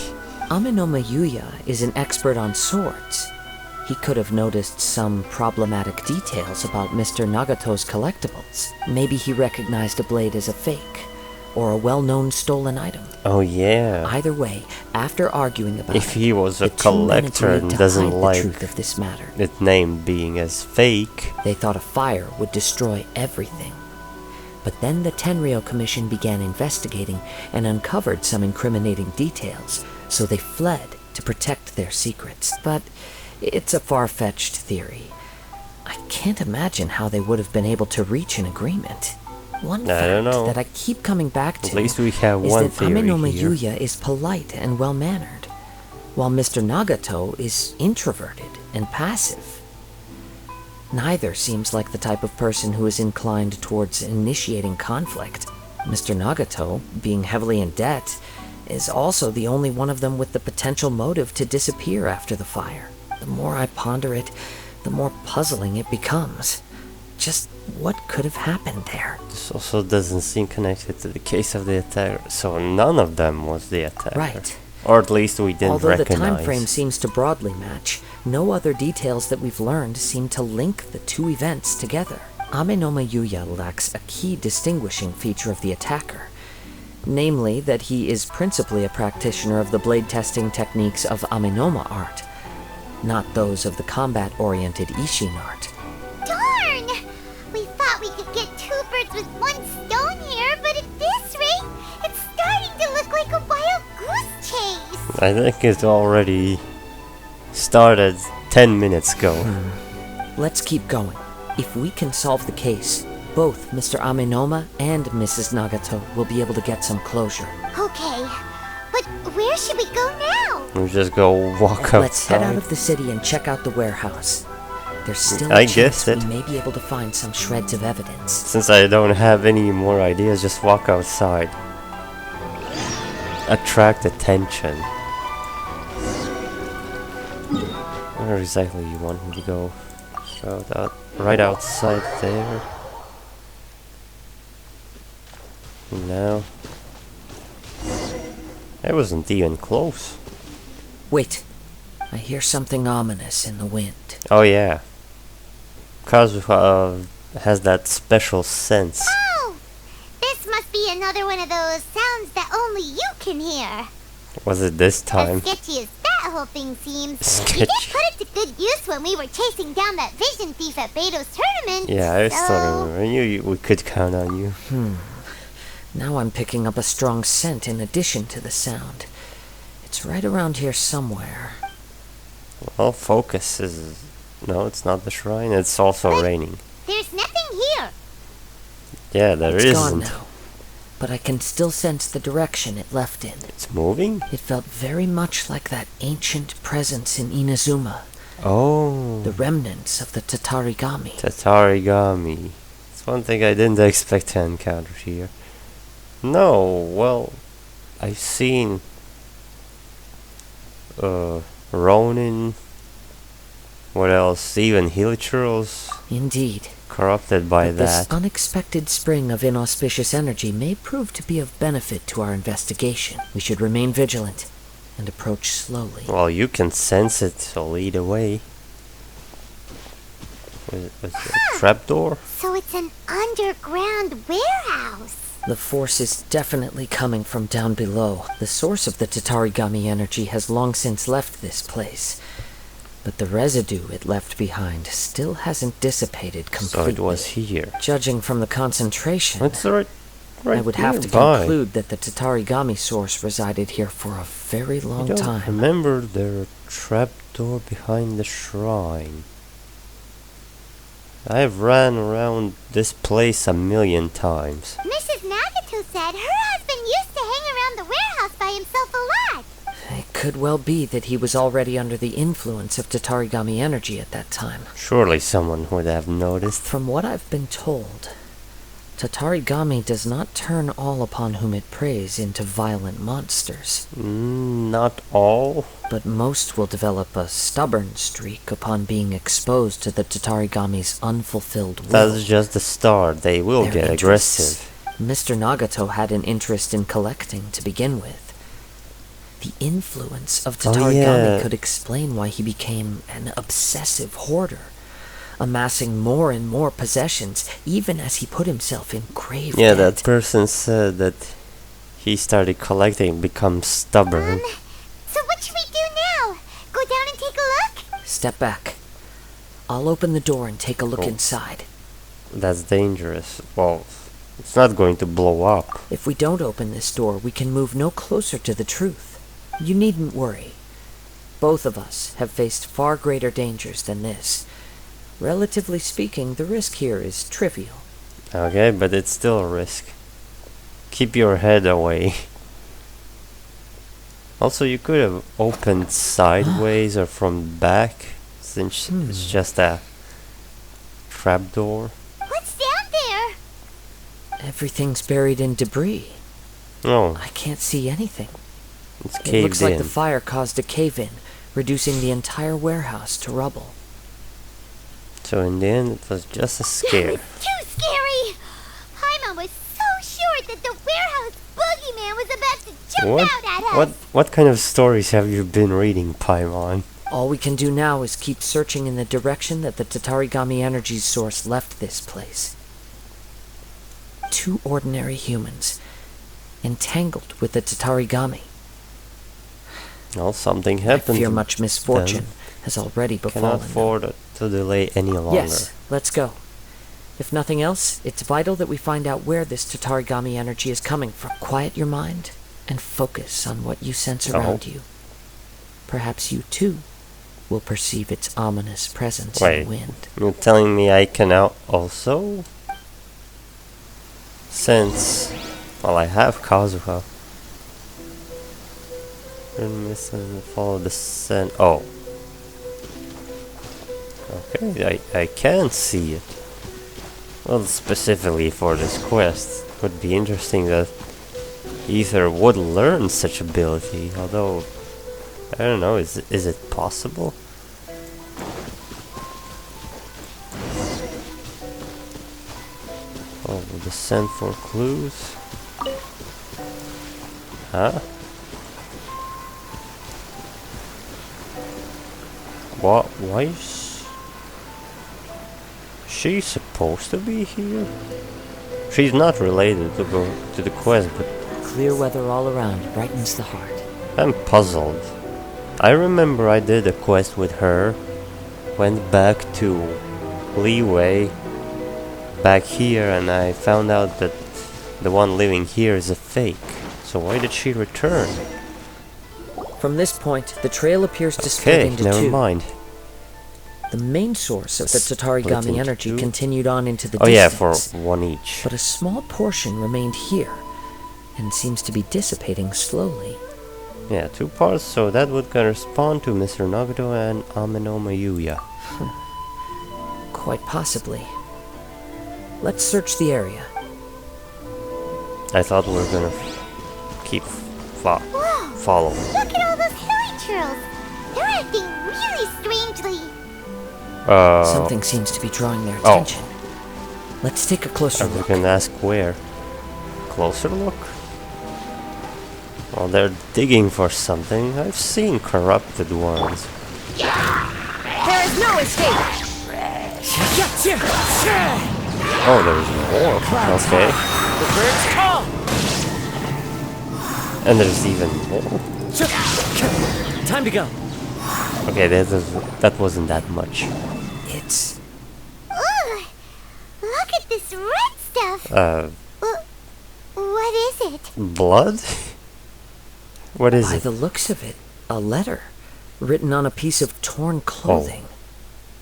Amenoma Yuya is an expert on swords. He could have noticed some problematic details about Mr. Nagato's collectibles. Maybe he recognized a blade as a fake, or a well-known stolen item. Oh yeah. Either way, after arguing about If he was a the two men collector agreed and to doesn't hide like the truth of this matter. it named being as fake. They thought a fire would destroy everything. But then the Tenryo Commission began investigating and uncovered some incriminating details, so they fled to protect their secrets. But it's a far-fetched theory. I can't imagine how they would have been able to reach an agreement. One I don't fact know. that I keep coming back to At least we have is one that theory Amenoma here. Yuya is polite and well-mannered, while Mr. Nagato is introverted and passive. Neither seems like the type of person who is inclined towards initiating conflict. Mr. Nagato, being heavily in debt, is also the only one of them with the potential motive to disappear after the fire. The more I ponder it, the more puzzling it becomes. Just what could have happened there? This also doesn't seem connected to the case of the attacker, so none of them was the attacker. Right. Or at least we didn't Although recognize. the time frame seems to broadly match, no other details that we've learned seem to link the two events together. Amenoma Yuya lacks a key distinguishing feature of the attacker, namely that he is principally a practitioner of the blade testing techniques of Amenoma art, not those of the combat-oriented Ishin art. Darn! We thought we could get two birds with one stone here, but at this rate, it's starting to look like a wild goose chase. I think it already started 10 minutes ago. Let's keep going. If we can solve the case, both Mr. Amenoma and Mrs. Nagato will be able to get some closure. Okay, but where should we go now? We just go walk outside. Let's head out of the city and check out the warehouse. There's still I a guess chance it. we may be able to find some shreds of evidence. Since I don't have any more ideas, just walk outside. Attract attention. Where exactly you want me to go? Right outside there. No. It wasn't even close. Wait, I hear something ominous in the wind. Oh yeah. Kazuha has that special sense. Oh! This must be another one of those sounds that only you can hear. Was it this As time? sketchy as that whole thing seems, we did Sketchy. put it to good use when we were chasing down that vision thief at Beto's tournament. Yeah, I so... still remember. I knew we could count on you. Now I'm picking up a strong scent in addition to the sound. It's right around here somewhere. Well, focus is... No, it's not the shrine. It's also raining. There's nothing here. Yeah, there It's gone isn't. now, but I can still sense the direction it left in. It's moving? It felt very much like that ancient presence in Inazuma. Oh. The remnants of the Tatarigami. Tatarigami. It's one thing I didn't expect to encounter here. No, well, I've seen Ronin. What else? Even Hilichurls Indeed. corrupted by But that. this unexpected spring of inauspicious energy may prove to be of benefit to our investigation. We should remain vigilant and approach slowly. Well, you can sense it, so lead away. Was it a trapdoor? So it's an underground warehouse. The force is definitely coming from down below. The source of the Tatarigami energy has long since left this place. But the residue it left behind still hasn't dissipated completely. So it was here. Judging from the concentration, It's right I would have to nearby. conclude that the Tatarigami source resided here for a very I long don't time. remember there a trapdoor behind the shrine. I've ran around this place a million times. Mrs. Nagato said her husband used to hang around the warehouse by himself a lot. It could well be that he was already under the influence of Tatarigami energy at that time. Surely someone would have noticed. From what I've been told, Tatarigami does not turn all upon whom it preys into violent monsters. Not all. But most will develop a stubborn streak upon being exposed to the Tatarigami's unfulfilled will. That's just the start. They will Their get interests. aggressive. Mr. Nagato had an interest in collecting to begin with. The influence of Tatarigami yeah. could explain why he became an obsessive hoarder, amassing more and more possessions, even as he put himself in grave Yeah, debt. that person said that he started collecting, become stubborn. So what should we do now? Go down and take a look? Step back. I'll open the door and take a look Oh. inside. That's dangerous. Well, it's not going to blow up. If we don't open this door, we can move no closer to the truth. You needn't worry. Both of us have faced far greater dangers than this. Relatively speaking, the risk here is trivial. Okay, but it's still a risk. Keep your head away. Also, you could have opened sideways or from back, since it's just a trapdoor. What's down there? Everything's buried in debris. Oh, I can't see anything. it's It caved looks like in. the fire caused a cave-in, reducing the entire warehouse to rubble. So in the end, it was just a That scare. was too scary. Paimon was so sure that the warehouse boogeyman was about to jump out at us. What kind of stories have you been reading, Paimon? All we can do now is keep searching in the direction that the Tatarigami energy source left this place. Two ordinary humans, entangled with the Tatarigami. Well, something I happened. fear to much misfortune them. has already Cannot befallen them. afford to delay any longer. Yes, let's go. If nothing else, it's vital that we find out where this Tatarigami energy is coming from. Quiet your mind and focus on what you sense around you. Perhaps you, too, will perceive its ominous presence in Wait, the wind. you're telling me I can now also? Since, well, I have Kazuha. Follow the scent. Oh. Okay, I can see it. Well, specifically for this quest, it would be interesting that Ether would learn such ability, although, I don't know, is it possible? Oh, the scent for clues? Huh? What? Why is she supposed to be here? She's not related to the quest, but Clear weather all around brightens the heart. I'm puzzled. I remember I did a quest with her, went back to Leeway, back here, and I found out that the one living here is a fake. So why did she return? From this point, the trail appears to split Okay, into never two. mind. The main source of the Split Tatarigami into energy two? continued on into the Oh yeah, for distance. one each. But a small portion remained here, and seems to be dissipating slowly. Yeah, 2 parts, so that would correspond to Mr. Nagato and Amenoma Yuya. Quite possibly. Let's search the area. I thought we were gonna keep following. Look at all those hilly churls. They're acting really strangely. Something seems to be drawing their Oh. attention. Let's take a closer I was look. gonna ask where. Closer look? Well, they're digging for something. I've seen corrupted ones. There is no escape. Oh, there's more. Okay. The birds call! And there's even more. Time to go. Okay, that wasn't that much. It's... Ugh. Look at this red stuff. What is it? Blood? What is By it? the looks of it, a letter written on a piece of torn clothing.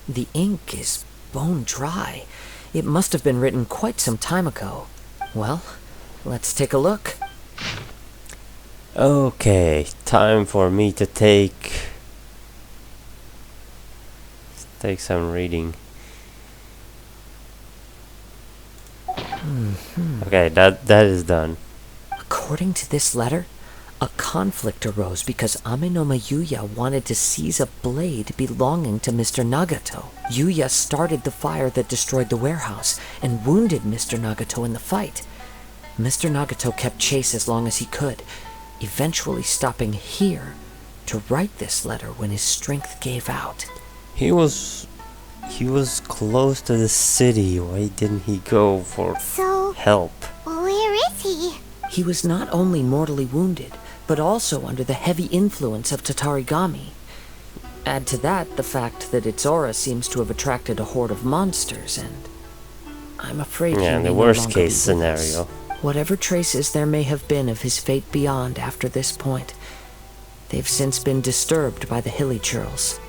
The ink is bone dry. It must have been written quite some time ago. Well, let's take a look. Okay, time for me to take some reading. Okay, that is done. According to this letter, a conflict arose because Amenoma Yuya wanted to seize a blade belonging to Mr. Nagato. Yuya started the fire that destroyed the warehouse and wounded Mr. Nagato in the fight. Mr. Nagato kept chase as long as he could, eventually stopping here to write this letter when his strength gave out. He was close to the city. Why didn't he go for So, help? where is he? He was not only mortally wounded, but also under the heavy influence of Tatarigami. Add to that the fact that its aura seems to have attracted a horde of monsters, and I'm afraid Yeah, he in may the no worst longer case be with us. scenario. Whatever traces there may have been of his fate beyond after this point, they've since been disturbed by the hilly churls.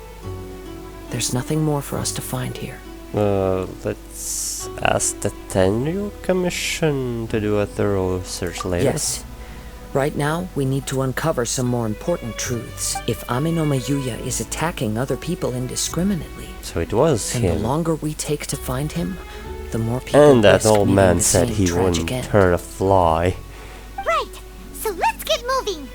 There's nothing more for us to find here. Let's ask the Tenryu Commission to do a thorough search later. Yes. Right now, we need to uncover some more important truths. If Amenoma Yuya is attacking other people indiscriminately, So it was then the him. longer we take to find him, the more people And that risk old meeting man the said same he tragic wouldn't end. hurt a fly. Right. So let's get moving.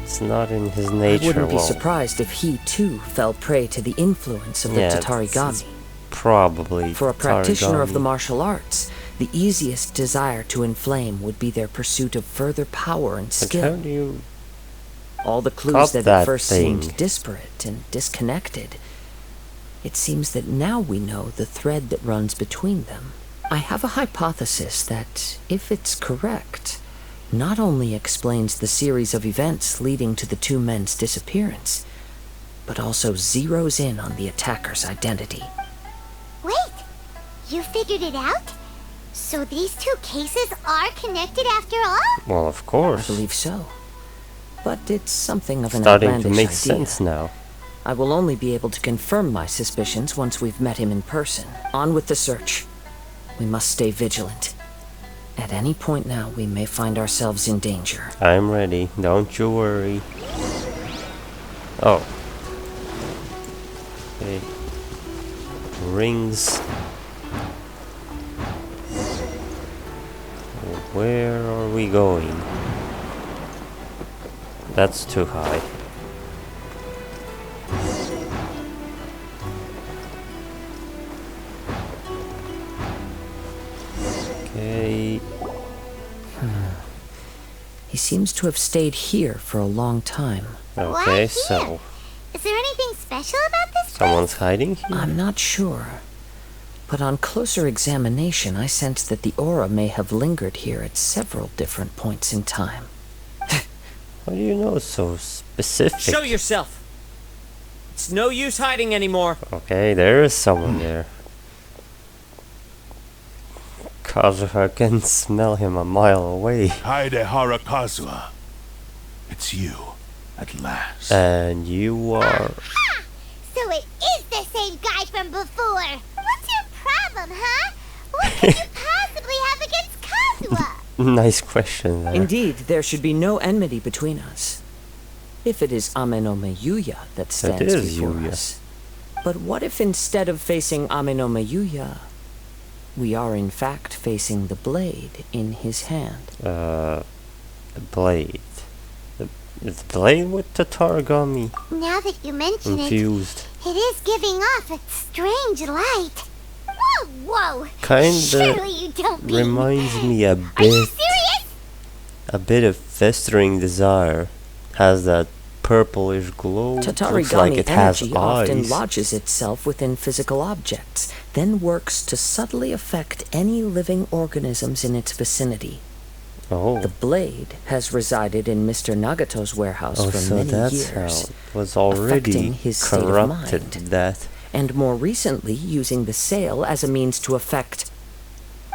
It's not in his I nature. wouldn't be well, surprised if he too fell prey to the influence of the yeah, Tatarigami. probably. For a practitioner of the Tarigami. martial arts, the easiest desire to inflame would be their pursuit of further power and But skill. how do you... All the clues Cut that that at first thing. seemed disparate and disconnected. It seems that now we know the thread that runs between them. I have a hypothesis that, if it's correct, not only explains the series of events leading to the two men's disappearance, but also zeroes in on the attacker's identity. Wait. You figured it out? So these two cases are connected after all? Well, of I course. believe so. But it's something of an Starting to outlandish make idea. sense now. I will only be able to confirm my suspicions once we've met him in person. On with the search. We must stay vigilant. At any point now, we may find ourselves in danger. I'm ready. Don't you worry. Oh. Okay. Rings. Where are we going? That's too high. Okay. He seems to have stayed here for a long time. Okay, Why so here? Is there anything special about this place? someone's hiding here? I'm not sure. But on closer examination, I sense that the aura may have lingered here at several different points in time. How do you know so specific? Show yourself! It's no use hiding anymore. Okay, there is someone there. Kazuha can smell him a mile away. Kaidehara Kazuha. It's you, at last. And you are... Aha! So it is the same guy from before. What's your problem, huh? What could you possibly have against Kazuha? Nice question there. Indeed, there should be no enmity between us. If it is Amenome Yuya that stands before us. But what if instead of facing Amenome Yuya, we are in fact facing the blade in his hand? The blade. Is the blade with the Tatarigami? Now that you mention Confused. it is giving off a strange light. Whoa, whoa! Kinda Surely you don't mean... reminds me a Are you bit... serious? A bit of Festering Desire. Has that purplish glow. Looks Tatarigami like it has energy often eyes. lodges itself within physical objects, then works to subtly affect any living organisms in its vicinity. Oh. The blade has resided in Mr. Nagato's warehouse for so many that's years, how it was already affecting his state of corrupted mind, that. and more recently using the sail as a means to affect,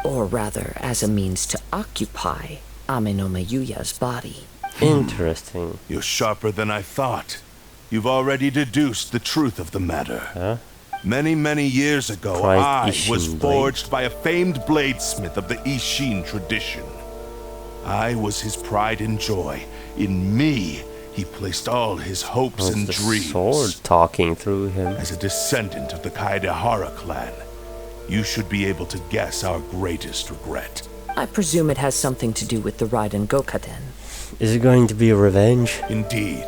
or rather as a means to occupy, Amenome Yuya's body. Interesting. You're sharper than I thought. You've already deduced the truth of the matter. Huh? Many, many years ago, Prized I was Ishin forged by a famed bladesmith of the Ishin tradition. I was his pride and joy. In me, he placed all his hopes and the dreams. sword talking through him. As a descendant of the Kaidehara clan, you should be able to guess our greatest regret. I presume it has something to do with the Raiden Gokaden. Is it going to be revenge? Indeed.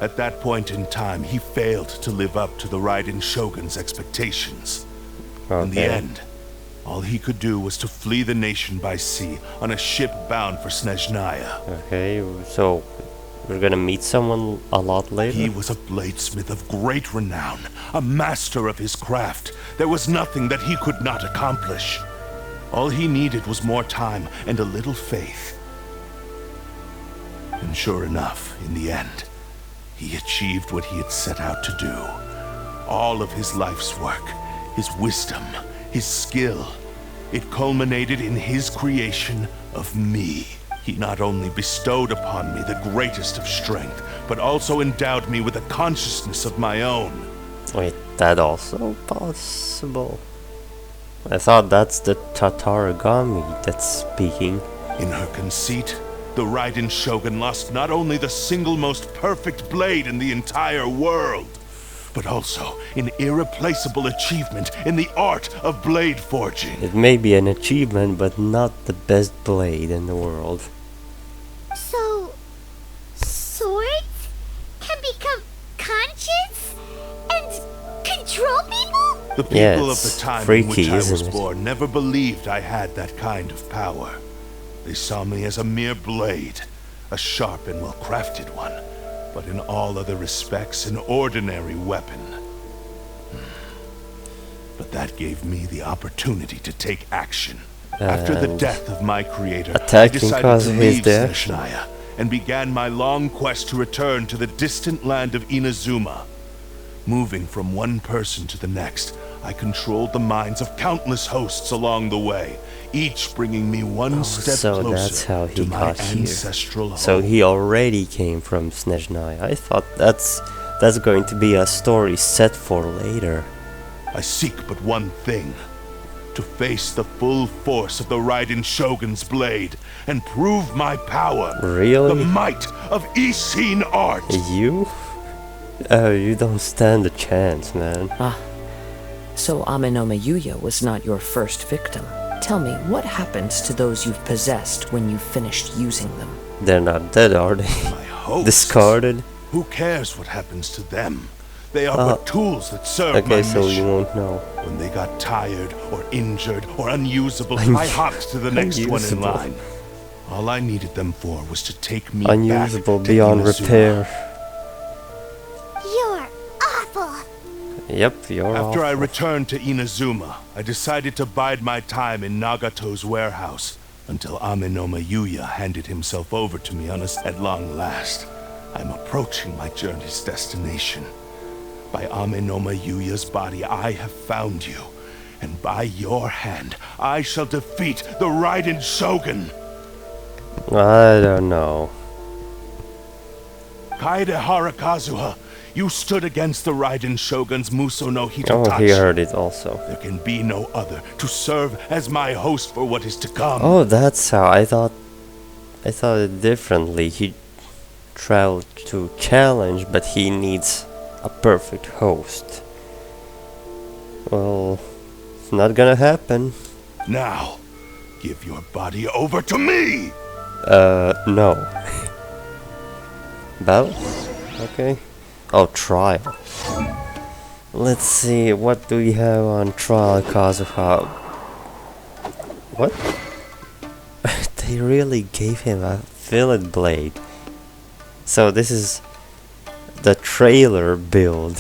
At that point in time, he failed to live up to the Raiden Shogun's expectations. In the end, all he could do was to flee the nation by sea on a ship bound for Snezhnaya. Okay, so we're gonna meet someone a lot later? He was a bladesmith of great renown, a master of his craft. There was nothing that he could not accomplish. All he needed was more time and a little faith. And sure enough, in the end, he achieved what he had set out to do. All of his life's work, his wisdom, his skill, it culminated in his creation of me. He not only bestowed upon me the greatest of strength, but also endowed me with a consciousness of my own. Wait, that also possible? I thought that's the Tatarigami that's speaking. In her conceit, the Raiden Shogun lost not only the single most perfect blade in the entire world, but also an irreplaceable achievement in the art of blade forging. It may be an achievement, but not the best blade in the world. So, swords can become conscious and control people? The people of the time in which I was born never believed I had that kind of power. They saw me as a mere blade, a sharp and well-crafted one, but in all other respects an ordinary weapon. But that gave me the opportunity to take action. After the death of my creator, I decided to leave Snezhnaya and began my long quest to return to the distant land of Inazuma. Moving from one person to the next, I controlled the minds of countless hosts along the way, each bringing me one step so closer that's how he to my got ancestral here. home. So he already came from Snezhnaya. I thought that's going to be a story set for later. I seek but one thing: to face the full force of the Raiden Shogun's blade and prove my power. Really? The might of Ishin art. You? You don't stand a chance, man. So Amenome Yuya was not your first victim. Tell me, what happens to those you've possessed when you've finished using them? They're not dead, are they? My hosts. Discarded? Who cares what happens to them? They are but tools that serve my okay, mission. so you won't know. When they got tired or injured or unusable, I hopped to the next one in line. All I needed them for was to take me unusable back to beyond Inazuma. repair. You're awful. Yep, you're After I awful. returned to Inazuma, I decided to bide my time in Nagato's warehouse until Amenome Yuya handed himself over to me at long last. I'm approaching my journey's destination. By Amenome Yuya's body, I have found you, and by your hand, I shall defeat the Raiden Shogun. I don't know. Kaedehara Kazuha, you stood against the Raiden Shogun's Muso no Hitotachi. Oh, he heard it also. There can be no other to serve as my host for what is to come. Oh, that's how I thought it differently. He traveled to challenge, but he needs a perfect host. Well, it's not gonna happen. Now, give your body over to me! No. Battle? Okay. Oh, trial. Let's see, what do we have on trial, Kazuha? What? They really gave him a fillet blade. So this is the trailer build.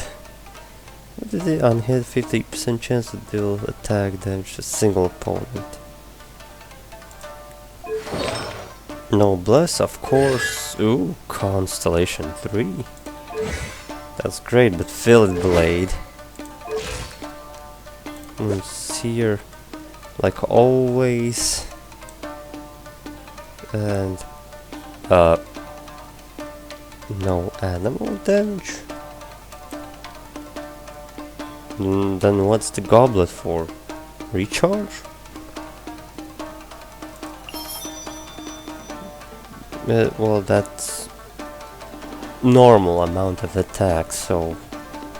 What did it on hit? 50% chance to deal attack damage to a single opponent. Noblesse, of course. Ooh, Constellation 3. That's great, but fillet blade. Seer, like always. And no animal damage. Then what's the goblet for? Recharge? Well, that's normal amount of attack, so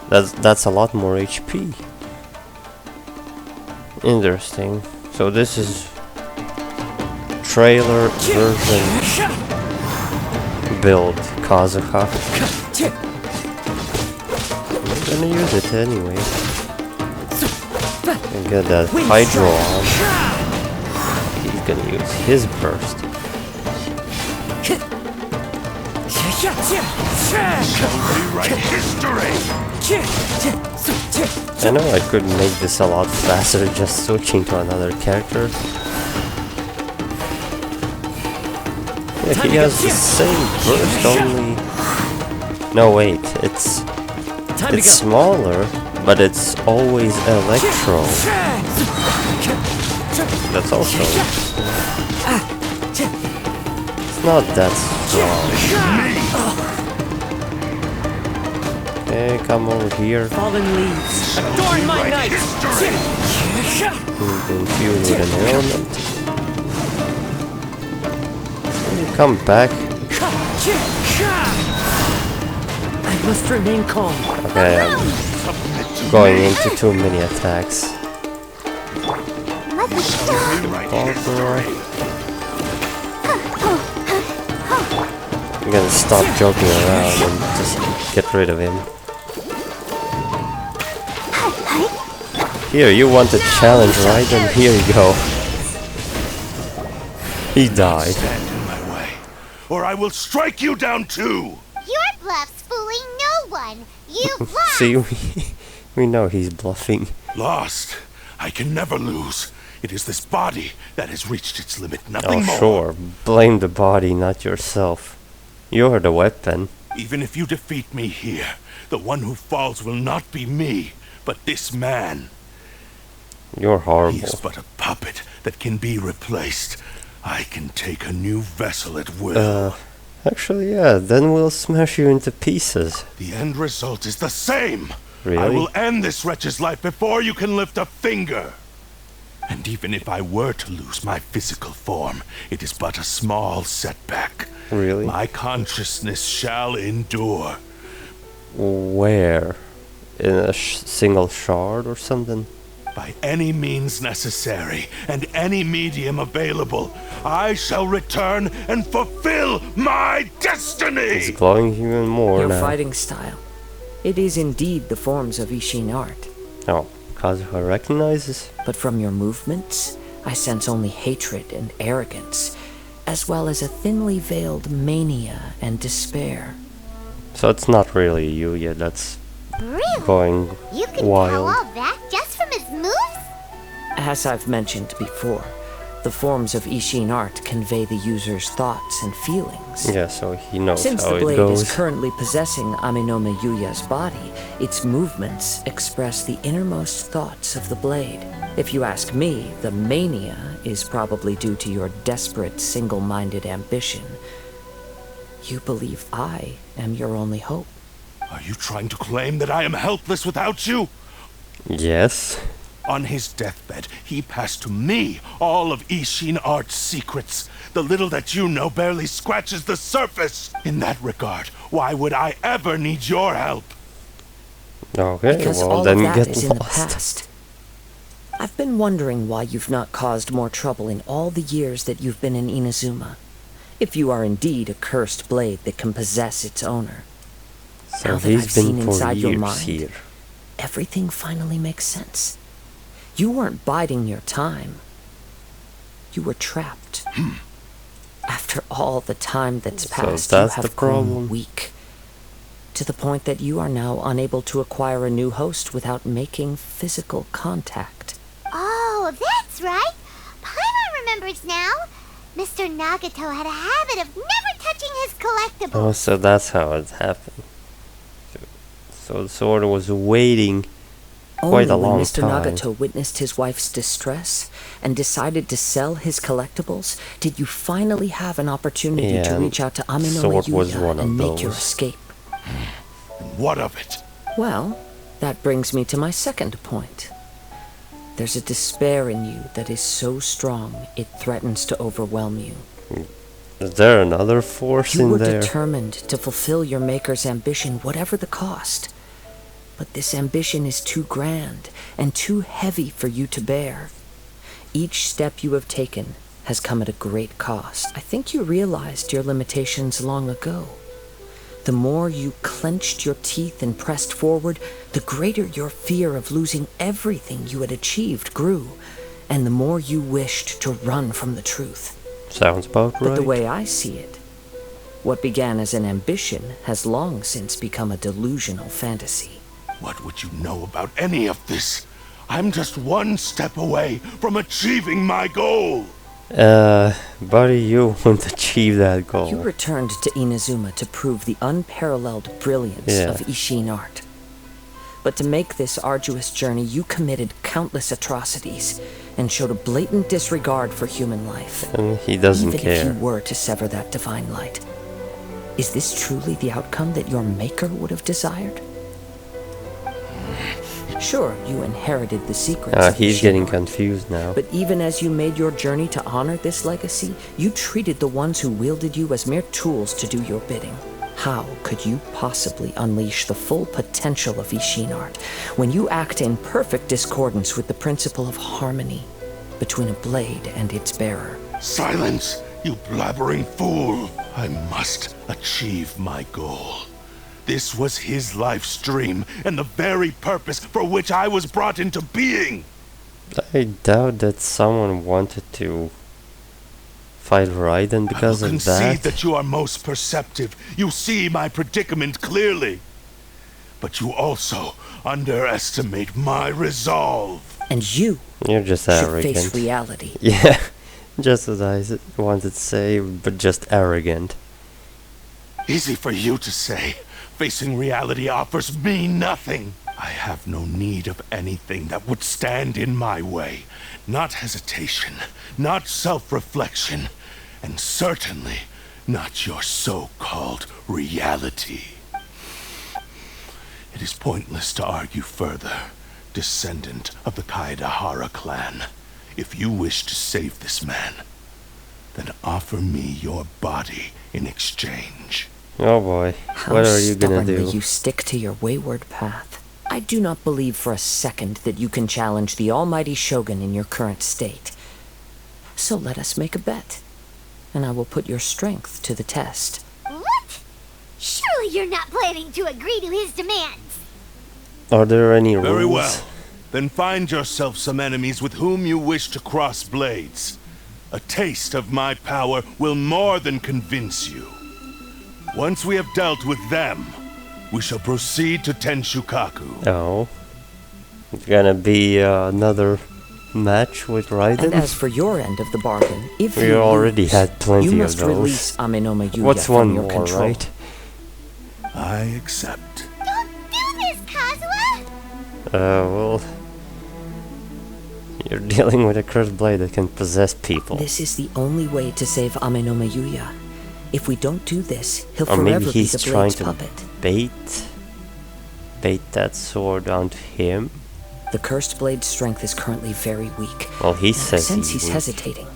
that's a lot more HP. Interesting. So this is trailer version build Kazuha. I'm gonna use it anyway. And get that Hydro on. He's gonna use his burst. I know I could make this a lot faster just switching to another character. Yeah, he has the same burst, only... No, wait, it's smaller, but it's always electro. That's also... It's not that strong. Okay, come over here. Fallen leaves, adorn my night. Infused with an element. Come back. I must remain calm. Okay, I'm going into too many attacks. I'm gonna stop joking around and just get rid of him. Here, you want a challenge, right? And here you go. He died. Stand in my way, or I will strike you down too. Your bluff's fooling no one. You've lost. See, we know he's bluffing. Lost. I can never lose. It is this body that has reached its limit. Nothing more. Oh, sure. Blame the body, not yourself. You're the weapon. Even if you defeat me here, the one who falls will not be me, but this man. You're horrible. He is but a puppet that can be replaced. I can take a new vessel at will. Actually, yeah, then we'll smash you into pieces. The end result is the same. Really? I will end this wretch's life before you can lift a finger. And even if I were to lose my physical form, it is but a small setback. Really? My consciousness shall endure. Where? In a single shard or something? By any means necessary, and any medium available, I shall return and fulfill my destiny! It's glowing even more Your now. fighting style. It is indeed the forms of Ishin art. Oh, Kazuha recognizes? But from your movements, I sense only hatred and arrogance, as well as a thinly veiled mania and despair. So it's not really you yet, that's Really? going You can wild. tell all that just from his moves? As I've mentioned before, the forms of Ishin art convey the user's thoughts and feelings. Yeah, so he knows Since how the it blade goes. is currently possessing Aminome Yuya's body, its movements express the innermost thoughts of the blade. If you ask me, the mania is probably due to your desperate, single-minded ambition. You believe I am your only hope. Are you trying to claim that I am helpless without you? Yes. On his deathbed, he passed to me all of Ishin Art's secrets. The little that you know barely scratches the surface. In that regard, why would I ever need your help? Okay, because well all then of that get is lost. in the past. I've been wondering why you've not caused more trouble in all the years that you've been in Inazuma. If you are indeed a cursed blade that can possess its owner. So Now that he's I've been seen for inside your years mind, here. everything finally makes sense. You weren't biding your time. You were trapped. After all the time that's passed, So you that's the have grown problem. weak. To the point that you are now unable to acquire a new host without making physical contact. Oh, that's right. Paimon remembers now. Mr. Nagato had a habit of never touching his collectibles. Oh, so that's how it happened. So the sword was waiting quite a Only when long Mr. time. Nagato witnessed his wife's distress and decided to sell his collectibles, did you finally have an opportunity Yeah, to reach out to Amino sword was Yuya one of and make your those. escape. And what of it? Well, that brings me to my second point. There's a despair in you that is so strong it threatens to overwhelm you. Is there another force You in were there? determined to fulfill your maker's ambition, whatever the cost. But this ambition is too grand and too heavy for you to bear. Each step you have taken has come at a great cost. I think you realized your limitations long ago. The more you clenched your teeth and pressed forward, the greater your fear of losing everything you had achieved grew, and the more you wished to run from the truth. Sounds about But right. the way I see it, what began as an ambition has long since become a delusional fantasy. What would you know about any of this? I'm just one step away from achieving my goal. Buddy, you won't achieve that goal. You returned to Inazuma to prove the unparalleled brilliance of Ishin art. But to make this arduous journey, you committed countless atrocities and showed a blatant disregard for human life. And he doesn't Even care. if you were to sever that divine light. Is this truly the outcome that your maker would have desired? Sure, you inherited the secrets of He's Ishin getting art. confused now. But even as you made your journey to honor this legacy, you treated the ones who wielded you as mere tools to do your bidding. How could you possibly unleash the full potential of Ishin art when you act in perfect discordance with the principle of harmony between a blade and its bearer? Silence, you blabbering fool! I must achieve my goal. This was his life's dream, and the very purpose for which I was brought into being! I doubt that someone wanted to fight Raiden because I will of concede that. that you are most perceptive. You see my predicament clearly. But you also underestimate my resolve. And you You're just should arrogant. face reality. Yeah, just as I wanted to say, but just arrogant. Easy for you to say. Facing reality offers me nothing. I have no need of anything that would stand in my way. Not hesitation, not self-reflection, and certainly not your so-called reality. It is pointless to argue further, descendant of the Kaedahara clan. If you wish to save this man, then offer me your body in exchange. Oh boy, How what are you gonna stubbornly do? you stick to your wayward path. I do not believe for a second that you can challenge the almighty Shogun in your current state. So let us make a bet, and I will put your strength to the test. What? Surely you're not planning to agree to his demands. Are there any rules? Very well. Then find yourself some enemies with whom you wish to cross blades. A taste of my power will more than convince you. Once we have dealt with them, we shall proceed to Tenshukaku. Oh. It's gonna be another match with Raiden? And as for your end of the bargain, if We you already lose, had plenty you of must those. release Amenoma Yuya What's from one your more, control. right? I accept. Don't do this, Kazuha! Well... You're dealing with a cursed blade that can possess people. This is the only way to save Ame no Mayuya. If we don't do this, he'll Or maybe forever be he's the trying Blade's to puppet. bait that sword onto him. The cursed blade's strength is currently very weak. Well, he And says since he's he's weak. hesitating,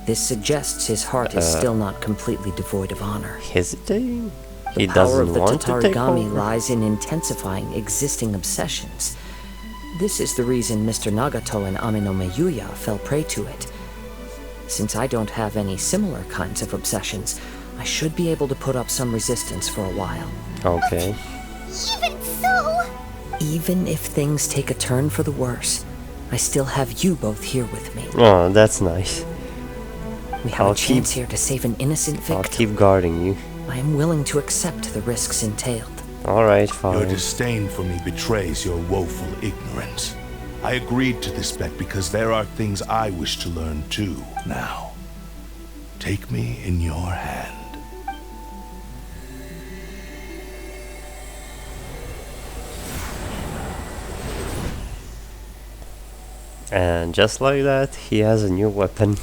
this suggests his heart is still not completely devoid of honor. Hesitating? He The power of doesn't the want to take Tatarigami over? lies in intensifying existing obsessions. This is the reason Mr. Nagato and Ame no Mayuya fell prey to it. Since I don't have any similar kinds of obsessions, I should be able to put up some resistance for a while. Okay. Even so... Even if things take a turn for the worse, I still have you both here with me. Oh, that's nice. We have I'll a chance here to save an innocent victim. I'll keep guarding you. I am willing to accept the risks entailed. Alright, fine. Your disdain for me betrays your woeful ignorance. I agreed to this bet because there are things I wish to learn too. Now, take me in your hand. And just like that, he has a new weapon.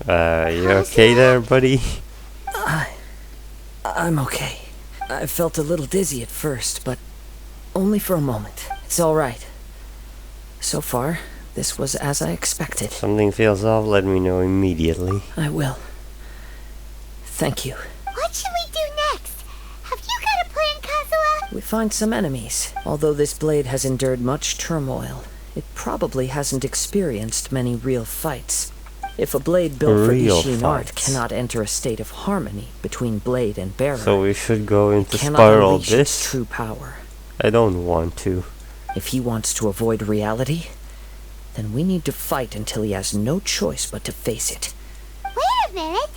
You okay there, buddy? I'm okay. I felt a little dizzy at first, but only for a moment. It's alright. So far, this was as I expected. Something feels off, let me know immediately. I will. Thank you. What should we do next? Have you got a plan, Kazuha? We find some enemies. Although this blade has endured much turmoil, it probably hasn't experienced many real fights. If a blade built for Ishin art cannot enter a state of harmony between blade and bearer, So we should go into it cannot spiral unleash its this? true power. I don't want to. If he wants to avoid reality, then we need to fight until he has no choice but to face it. Wait a minute.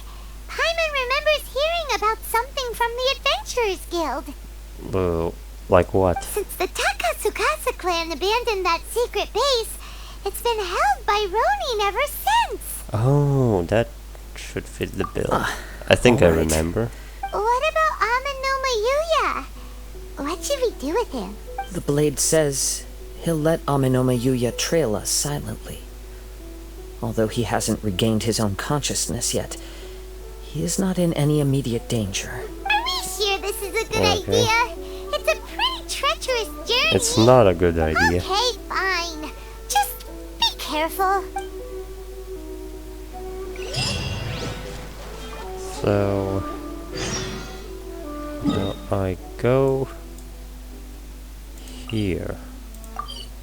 Paimon remembers hearing about something from the Adventurers Guild. Like what? Since the Takasukasa clan abandoned that secret base, it's been held by Ronin ever since. Oh, that should fit the bill. I think I remember. What about Ame no Mayuya? What should we do with him? The blade says he'll let Ame no Mayuya trail us silently. Although he hasn't regained his own consciousness yet, he is not in any immediate danger. Are we sure this is a good idea? It's a pretty treacherous journey. It's not a good idea. Okay, fine. Just be careful. So now I go here.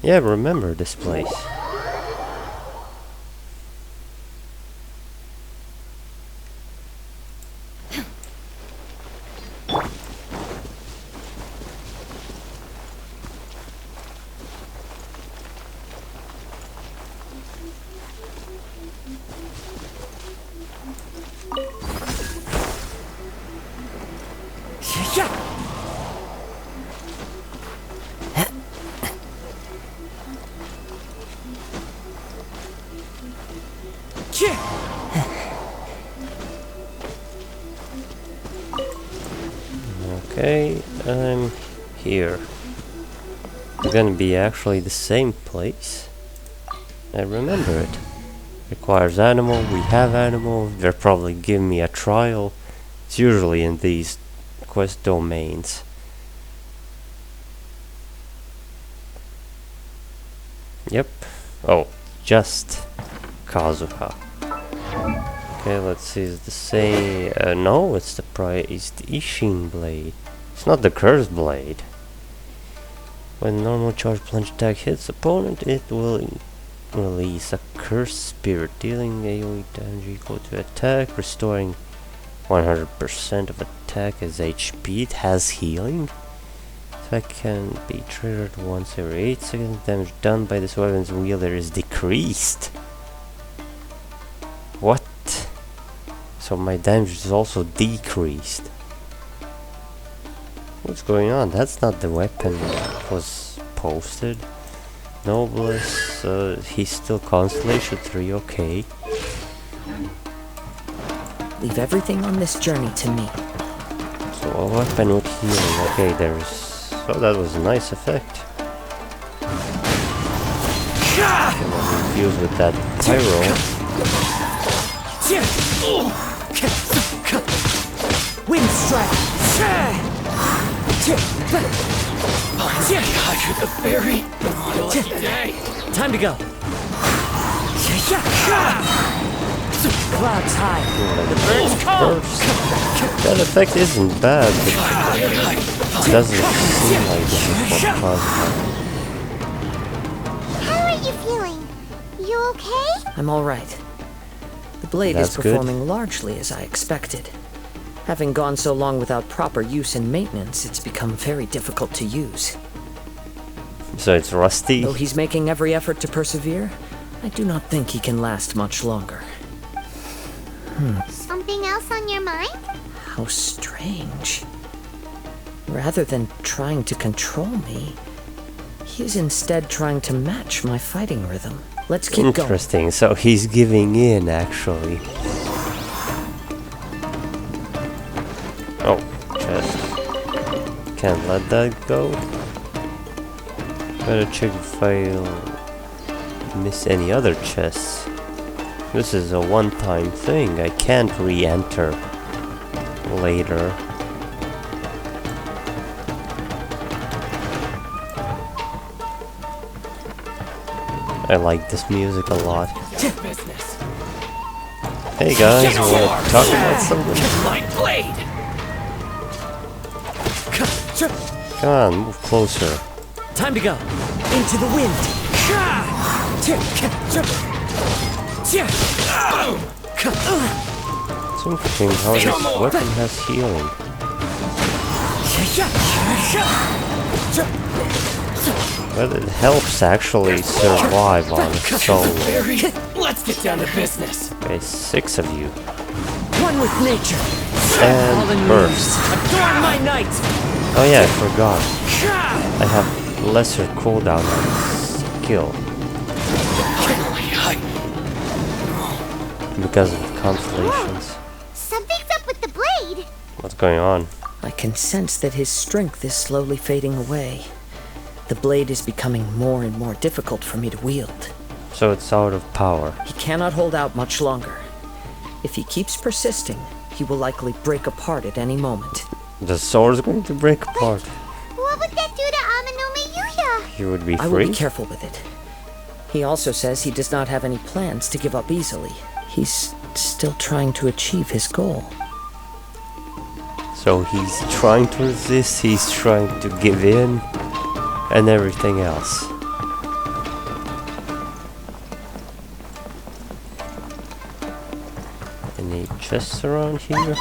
Yeah, remember this place. Okay, I'm here. It's gonna be actually the same place. I remember it. Requires animal, we have animal, they're probably giving me a trial. It's usually in these quest domains. Yep. Oh, just Kazuha. Okay, let's see, is the same... no, it's the Ishin blade. It's not the cursed blade. When normal charge plunge attack hits opponent, it will release a cursed spirit, dealing AoE damage equal to attack, restoring 100% of attack as HP. It has healing. Attack can be triggered once every 8 seconds. Damage done by this weapon's wielder is decreased. What? So my damage is also decreased. What's going on? That's not the weapon that was posted. Noblesse, he's still Constellation 3, okay. Leave everything on this journey to me. So a weapon with healing, okay, there's... So that was a nice effect. confused with that pyro. Wind strike! The fairy. Time to go. Clouds high. The bird's cold. That effect isn't bad, but it doesn't seem like this is what Kazuha. How are you feeling? You okay? I'm alright. The blade That's is performing largely as I expected. Having gone so long without proper use and maintenance, it's become very difficult to use. So it's rusty? Though he's making every effort to persevere, I do not think he can last much longer. Something else on your mind? How strange. Rather than trying to control me, he is instead trying to match my fighting rhythm. Let's keep going. Interesting, so he's giving in, actually. Oh, chest. Can't let that go. Better check if I'll miss any other chests. This is a one-time thing. I can't re-enter later. I like this music a lot. Hey guys, you wanna talk about something? Come on, move closer. Time to go. Into the wind. It's interesting how this weapon has healing. But it helps actually survive on its own. Let's get down to business. Okay, 6 of you. One with nature. And burst. Adorn my night. Oh yeah, I forgot. I have lesser cooldown on skill. Because of the constellations. Something's up with the blade. What's going on? I can sense that his strength is slowly fading away. The blade is becoming more and more difficult for me to wield. So it's out of power. He cannot hold out much longer. If he keeps persisting, he will likely break apart at any moment. The sword's going to break apart. What would that do to Amanome Yuya? He would be free? I will be careful with it. He also says he does not have any plans to give up easily. He's still trying to achieve his goal. So he's trying to resist, he's trying to give in, and everything else. Any chests around here?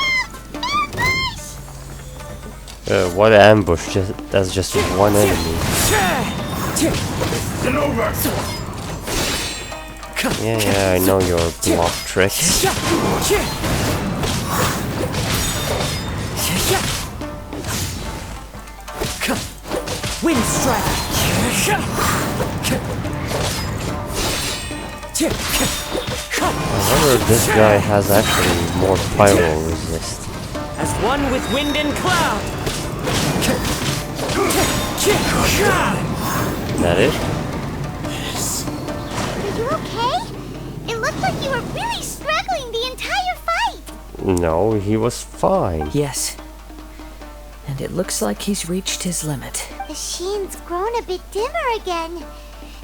What ambush? That's just one enemy. Yeah, I know your block tricks. Wind strike! I wonder if this guy has actually more pyro resist. As one with wind and cloud. Is that it? Are you okay? It looked like you were really struggling the entire fight. No, he was fine. Yes. And it looks like he's reached his limit. The sheen's grown a bit dimmer again.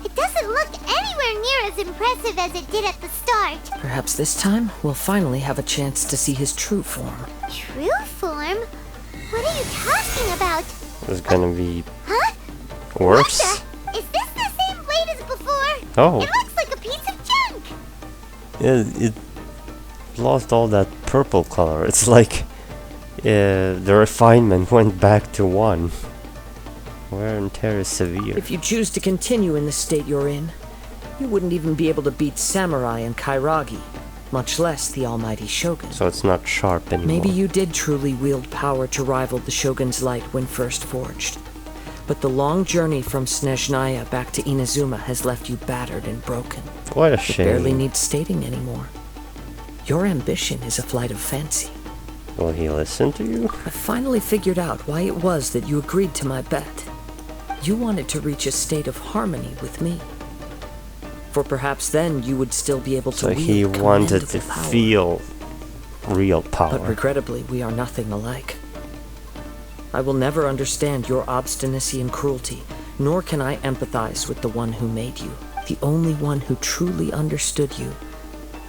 It doesn't look anywhere near as impressive as it did at the start. Perhaps this time we'll finally have a chance to see his true form. True form? What are you talking about? It's gonna be Huh? worse. What the? Is this the same blade as before? Oh. It looks like a piece of junk. It lost all that purple color. It's like the refinement went back to 1. Wear and tear is severe. If you choose to continue in the state you're in, you wouldn't even be able to beat Samurai and Kairagi, much less the almighty Shogun. So it's not sharp anymore. Maybe you did truly wield power to rival the Shogun's light when first forged. But the long journey from Snezhnaya back to Inazuma has left you battered and broken. What a It shame. barely needs stating anymore. Your ambition is a flight of fancy. Will he listen to you? I finally figured out why it was that you agreed to my bet. You wanted to reach a state of harmony with me. For perhaps then you would still be able to So wield he wanted to commendable power. feel real power. But regrettably, we are nothing alike. I will never understand your obstinacy and cruelty, nor can I empathize with the one who made you. The only one who truly understood you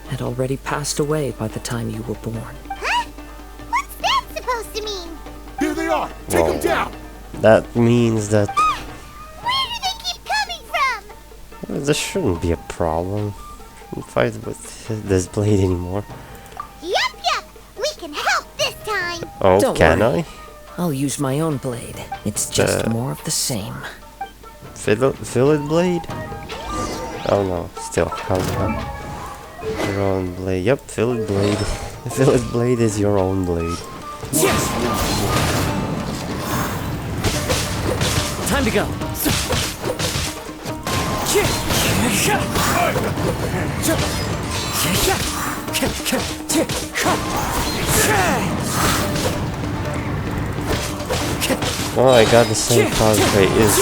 had already passed away by the time you were born. Huh? What's that supposed to mean? Here they are! Take them down! That means that Where do they keep coming from? this shouldn't be a problem. Shouldn't fight with this blade anymore. Yup, we can help this time. Oh, Don't can worry. I? I'll use my own blade. It's just more of the same. Fillet blade? Oh no, still Kazuha. Your own blade. Yep, fillet blade. Fillet blade is your own blade. Yes! Time to go. Well, I got the same cosplay. Is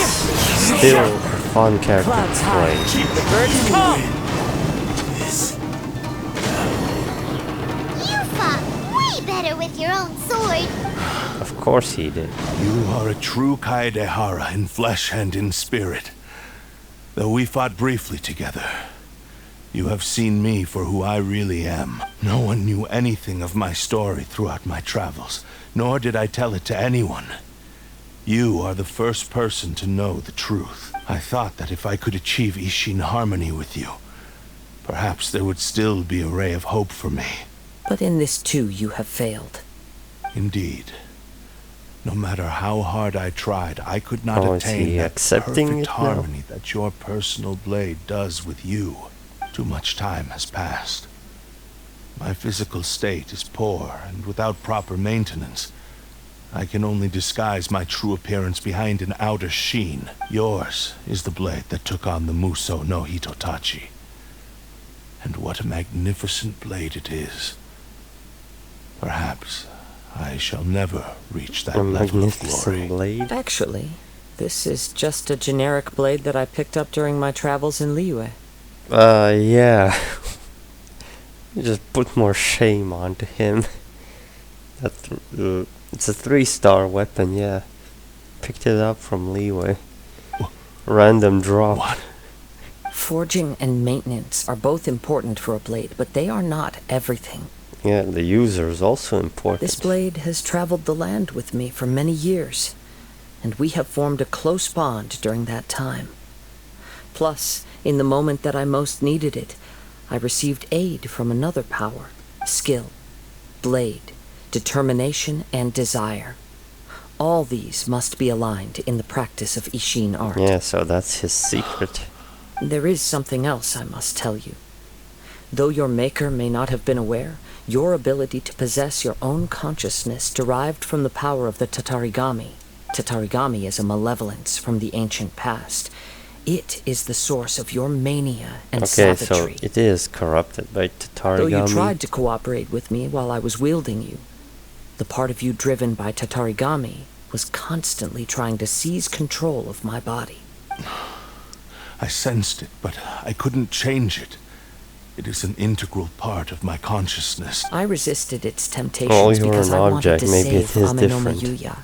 still a fun character to play. The birds come! You fought way better with your own sword. Of course he did. You are a true Kaedehara in flesh and in spirit. Though we fought briefly together, you have seen me for who I really am. No one knew anything of my story throughout my travels, nor did I tell it to anyone. You are the first person to know the truth. I thought that if I could achieve Ishin harmony with you, perhaps there would still be a ray of hope for me. But in this too, you have failed. Indeed. No matter how hard I tried, I could not Oh, is attain he that accepting perfect it now? harmony that your personal blade does with you. Too much time has passed. My physical state is poor, and without proper maintenance, I can only disguise my true appearance behind an outer sheen. Yours is the blade that took on the Muso no Hitotachi. And what a magnificent blade it is. Perhaps I shall never reach that A level of magnificent glory. blade. Actually, this is just a generic blade that I picked up during my travels in Liyue. Yeah. You just put more shame onto him. It's a 3-star weapon, yeah. Picked it up from Liyue. Random drop. What? Forging and maintenance are both important for a blade, but they are not everything. Yeah, the user is also important. This blade has traveled the land with me for many years, and we have formed a close bond during that time. Plus, in the moment that I most needed it, I received aid from another power: skill, blade, determination, and desire. All these must be aligned in the practice of Ishin art. Yeah, so that's his secret. There is something else I must tell you. Though your maker may not have been aware, your ability to possess your own consciousness derived from the power of the Tatarigami. Tatarigami is a malevolence from the ancient past. It is the source of your mania and savagery. So it is corrupted by Tatarigami. Though you tried to cooperate with me while I was wielding you, the part of you driven by Tatarigami was constantly trying to seize control of my body. I sensed it, but I couldn't change it. It is an integral part of my consciousness. I resisted its Oh, temptations you're because an I wanted object. to Maybe save it is Amenoma different. Yuya.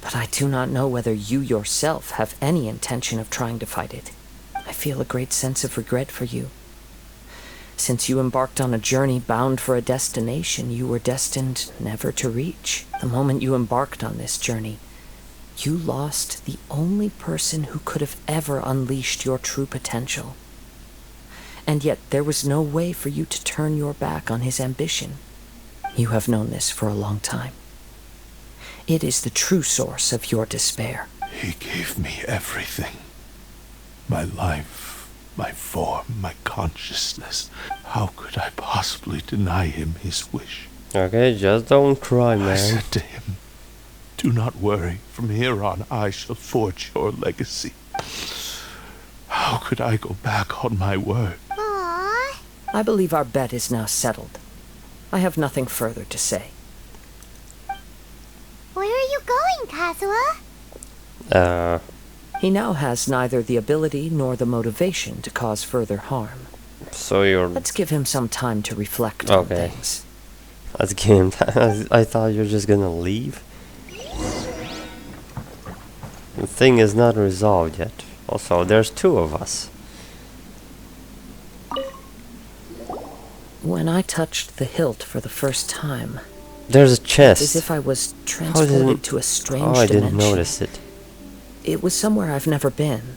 But I do not know whether you yourself have any intention of trying to fight it. I feel a great sense of regret for you. Since you embarked on a journey bound for a destination you were destined never to reach. The moment you embarked on this journey, you lost the only person who could have ever unleashed your true potential. And yet there was no way for you to turn your back on his ambition. You have known this for a long time. It is the true source of your despair. He gave me everything. My life, my form, my consciousness. How could I possibly deny him his wish? Okay, just don't cry, I man. said to him, "Do not worry. From here on, I shall forge your legacy." How could I go back on my word? Aww. I believe our bet is now settled. I have nothing further to say. Where are you going, Kazuha? He now has neither the ability nor the motivation to cause further harm. So you're... Let's give him some time to reflect on things. Let's give him time. I thought you were just gonna leave. The thing is not resolved yet. Also, there's two of us. When I touched the hilt for the first time, there's a chest. as if I was transported to a strange dimension. I didn't notice it. It was somewhere I've never been.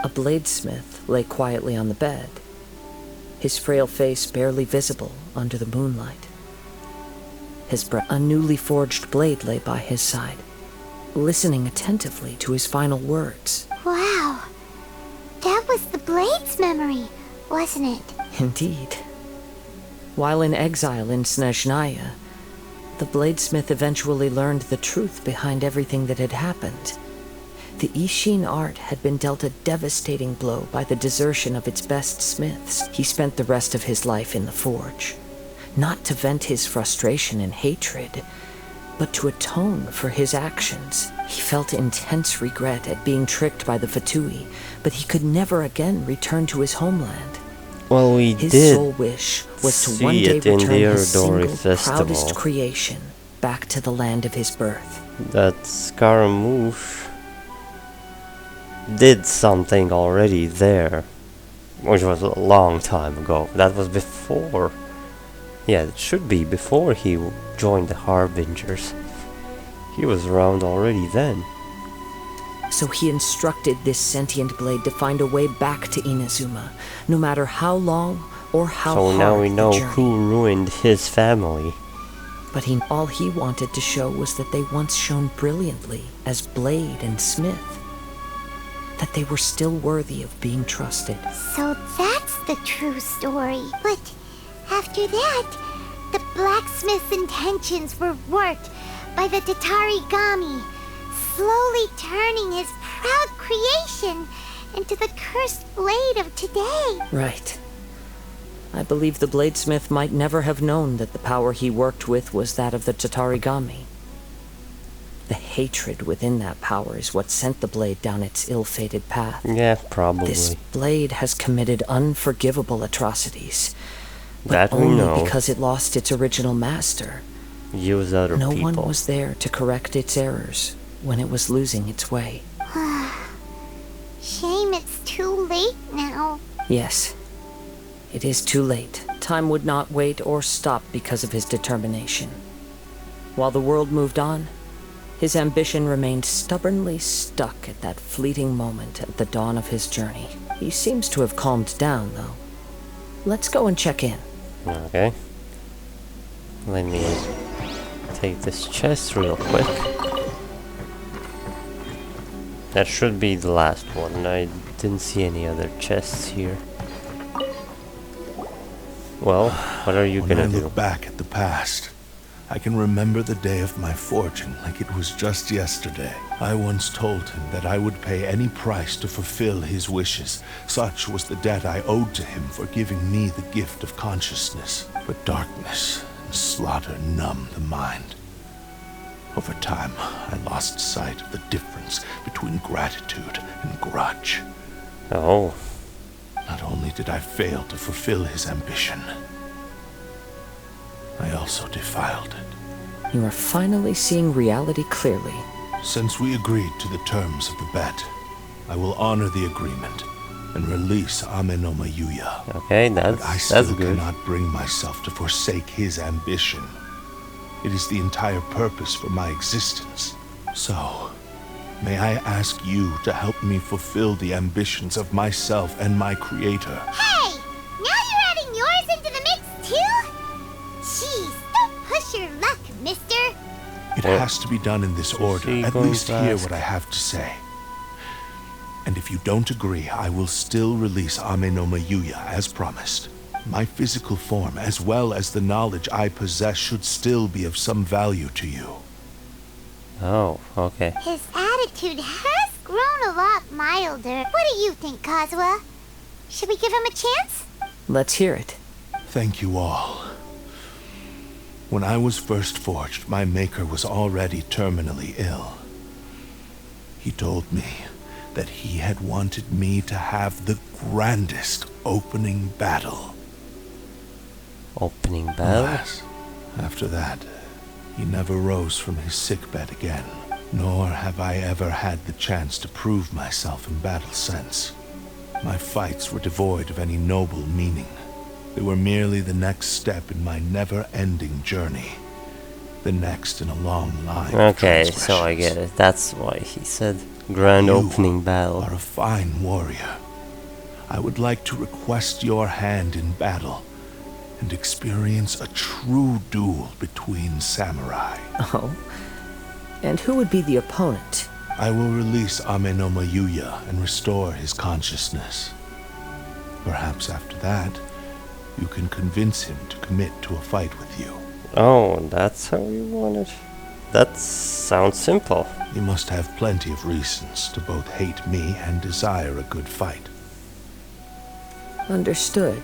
A bladesmith lay quietly on the bed, his frail face barely visible under the moonlight. A newly forged blade lay by his side, listening attentively to his final words. Wow, that was the blade's memory, wasn't it? Indeed. While in exile in Snezhnaya, the bladesmith eventually learned the truth behind everything that had happened. The Ishin art had been dealt a devastating blow by the desertion of its best smiths. He spent the rest of his life in the forge, not to vent his frustration and hatred, but to atone for his actions. He felt intense regret at being tricked by the Fatui, but he could never again return to his homeland. Well, his sole wish was to one day return his single proudest creation back to the land of his birth. That Scaramouche did something already there, which was a long time ago. That was before. Yeah, it should be before he joined the Harbingers. He was around already then. So he instructed this sentient blade to find a way back to Inazuma, no matter how long or how hard. So now we know who ruined his family. But all he wanted to show was that they once shone brilliantly as blade and smith. That they were still worthy of being trusted. So that's the true story. But after that, the blacksmith's intentions were warped by the Tatarigami, slowly turning his proud creation into the cursed blade of today. Right. I believe the bladesmith might never have known that the power he worked with was that of the Tatarigami. The hatred within that power is what sent the blade down its ill-fated path. Yeah, probably. This blade has committed unforgivable atrocities. That but we only know. Because it lost its original master. Use other people. No one was there to correct its errors when it was losing its way. Shame it's too late now. Yes. It is too late. Time would not wait or stop because of his determination. While the world moved on, his ambition remained stubbornly stuck at that fleeting moment at the dawn of his journey. He seems to have calmed down, though. Let's go and check in. Okay. Let me take this chest real quick. That should be the last one. I didn't see any other chests here. Well, what are you gonna do? When I look back at the past, I can remember the day of my forging like it was just yesterday. I once told him that I would pay any price to fulfill his wishes. Such was the debt I owed to him for giving me the gift of consciousness. But darkness and slaughter numbed the mind. Over time, I lost sight of the difference between gratitude and grudge. Oh. Not only did I fail to fulfill his ambition, I also defiled it. You are finally seeing reality clearly. Since we agreed to the terms of the bet, I will honor the agreement and release Amenoma Yuya. Okay, but I still cannot bring myself to forsake his ambition. It is the entire purpose for my existence. So, may I ask you to help me fulfill the ambitions of myself and my creator? Hey! Now you're adding yours into the mix too? Jeez, don't push your luck, mister. It has to be done in this order. At least hear what I have to say. And if you don't agree, I will still release Amenoma Yuya as promised. My physical form, as well as the knowledge I possess, should still be of some value to you. Oh, okay. His attitude has grown a lot milder. What do you think, Kazuha? Should we give him a chance? Let's hear it. Thank you all. When I was first forged, my maker was already terminally ill. He told me that he had wanted me to have the grandest opening battle. Opening battle? Alas, after that, he never rose from his sickbed again, nor have I ever had the chance to prove myself in battle since. My fights were devoid of any noble meaning. They were merely the next step in my never-ending journey. The next in a long line of Okay, so I get it. That's why he said grand opening battle. You are a fine warrior. I would like to request your hand in battle and experience a true duel between samurai. Oh? And who would be the opponent? I will release Amenoma Yuya and restore his consciousness. Perhaps after that, you can convince him to commit to a fight with you. Oh, that's how you want it? That sounds simple. You must have plenty of reasons to both hate me and desire a good fight. Understood.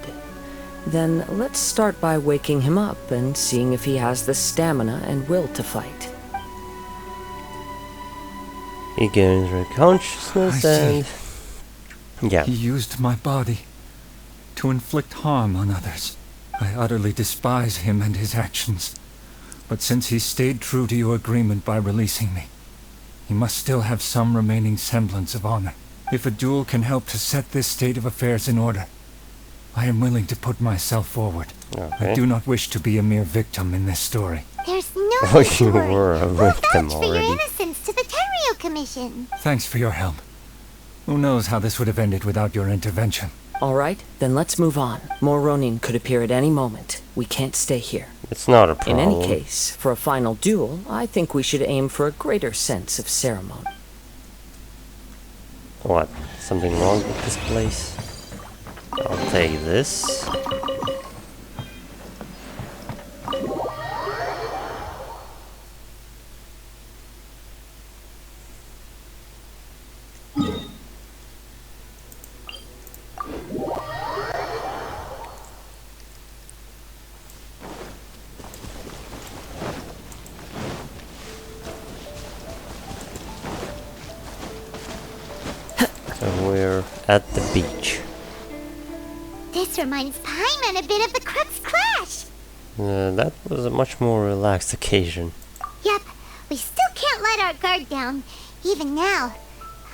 Then let's start by waking him up and seeing if he has the stamina and will to fight. He gains consciousness and... Yeah. He used my body to inflict harm on others. I utterly despise him and his actions. But since he stayed true to your agreement by releasing me, he must still have some remaining semblance of honor. If a duel can help to set this state of affairs in order, I am willing to put myself forward. Okay. I do not wish to be a mere victim in this story. There's no Oh, need to you worry. were a We'll victim vouch for your already. innocence to the Terrio Commission. Thanks for your help. Who knows how this would have ended without your intervention. Alright, then let's move on. More Ronin could appear at any moment. We can't stay here. It's not a problem. In any case, for a final duel, I think we should aim for a greater sense of ceremony. What? Something wrong with this place? I'll take this. So we're at the beach. This reminds Paimon a bit of the Crux Clash. That was a much more relaxed occasion. Yep, we still can't let our guard down. Even now,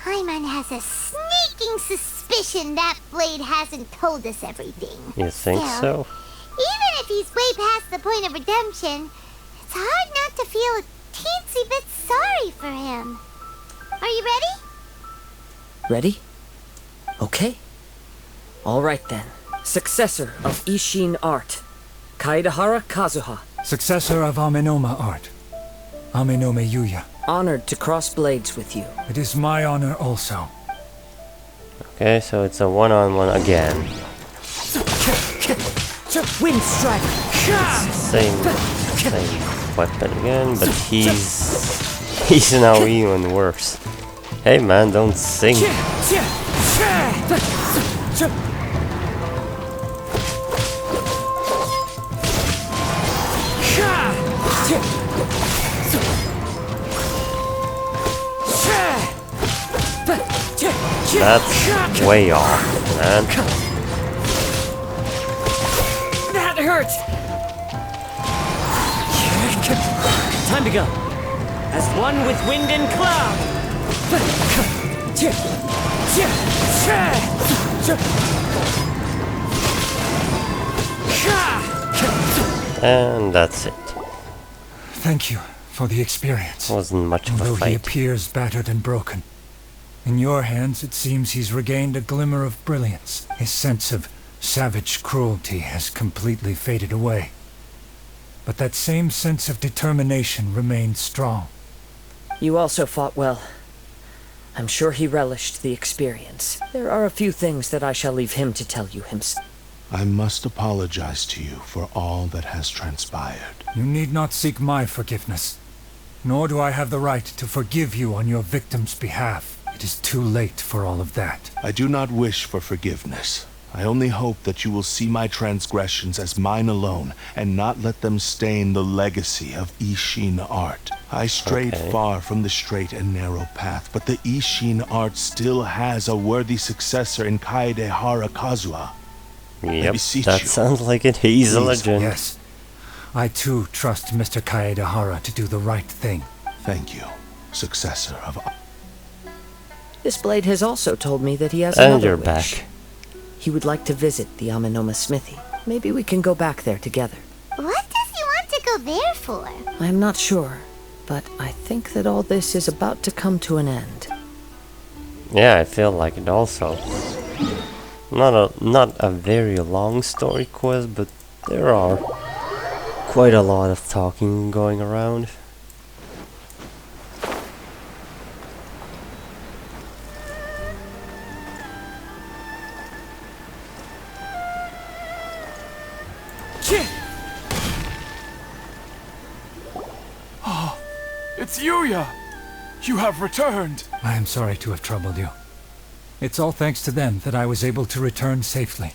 Paimon has a sneaking suspicion that Blade hasn't told us everything. You think so? Even if he's way past the point of redemption, it's hard not to feel a teensy bit sorry for him. Are you ready? Ready? Okay. Alright then. Successor of Ishin art, Kaidahara Kazuha. Successor of Amenoma art, Amenome Yuya. Honored to cross blades with you. It is my honor also. Okay, so it's a one-on-one again. Wind strike. Same weapon again, but he's now even worse. Hey man, don't sing. That's way off, man. That hurts! Time to go. As one with wind and cloud. And that's it. Thank you for the experience. Wasn't much of a Although he fight. appears battered and broken, in your hands it seems he's regained a glimmer of brilliance. His sense of savage cruelty has completely faded away. But that same sense of determination remains strong. You also fought well. I'm sure he relished the experience. There are a few things that I shall leave him to tell you himself. I must apologize to you for all that has transpired. You need not seek my forgiveness. Nor do I have the right to forgive you on your victim's behalf. It is too late for all of that. I do not wish for forgiveness. I only hope that you will see my transgressions as mine alone, and not let them stain the legacy of Ishin art. I strayed far from the straight and narrow path, but the Ishin art still has a worthy successor in Kaedehara Kazuha. Yep, that sounds like it. He's a legend. Yes. I too trust Mr. Kaedehara to do the right thing. Thank you, successor of... This blade has also told me that he has and another you're wish. back. He would like to visit the Amenoma smithy. Maybe we can go back there together. What does he want to go there for? I'm not sure, but I think that all this is about to come to an end. Yeah, I feel like it also. Not a very long story quest, but there are quite a lot of talking going around. Oh, it's Yuya! You have returned! I am sorry to have troubled you. It's all thanks to them that I was able to return safely.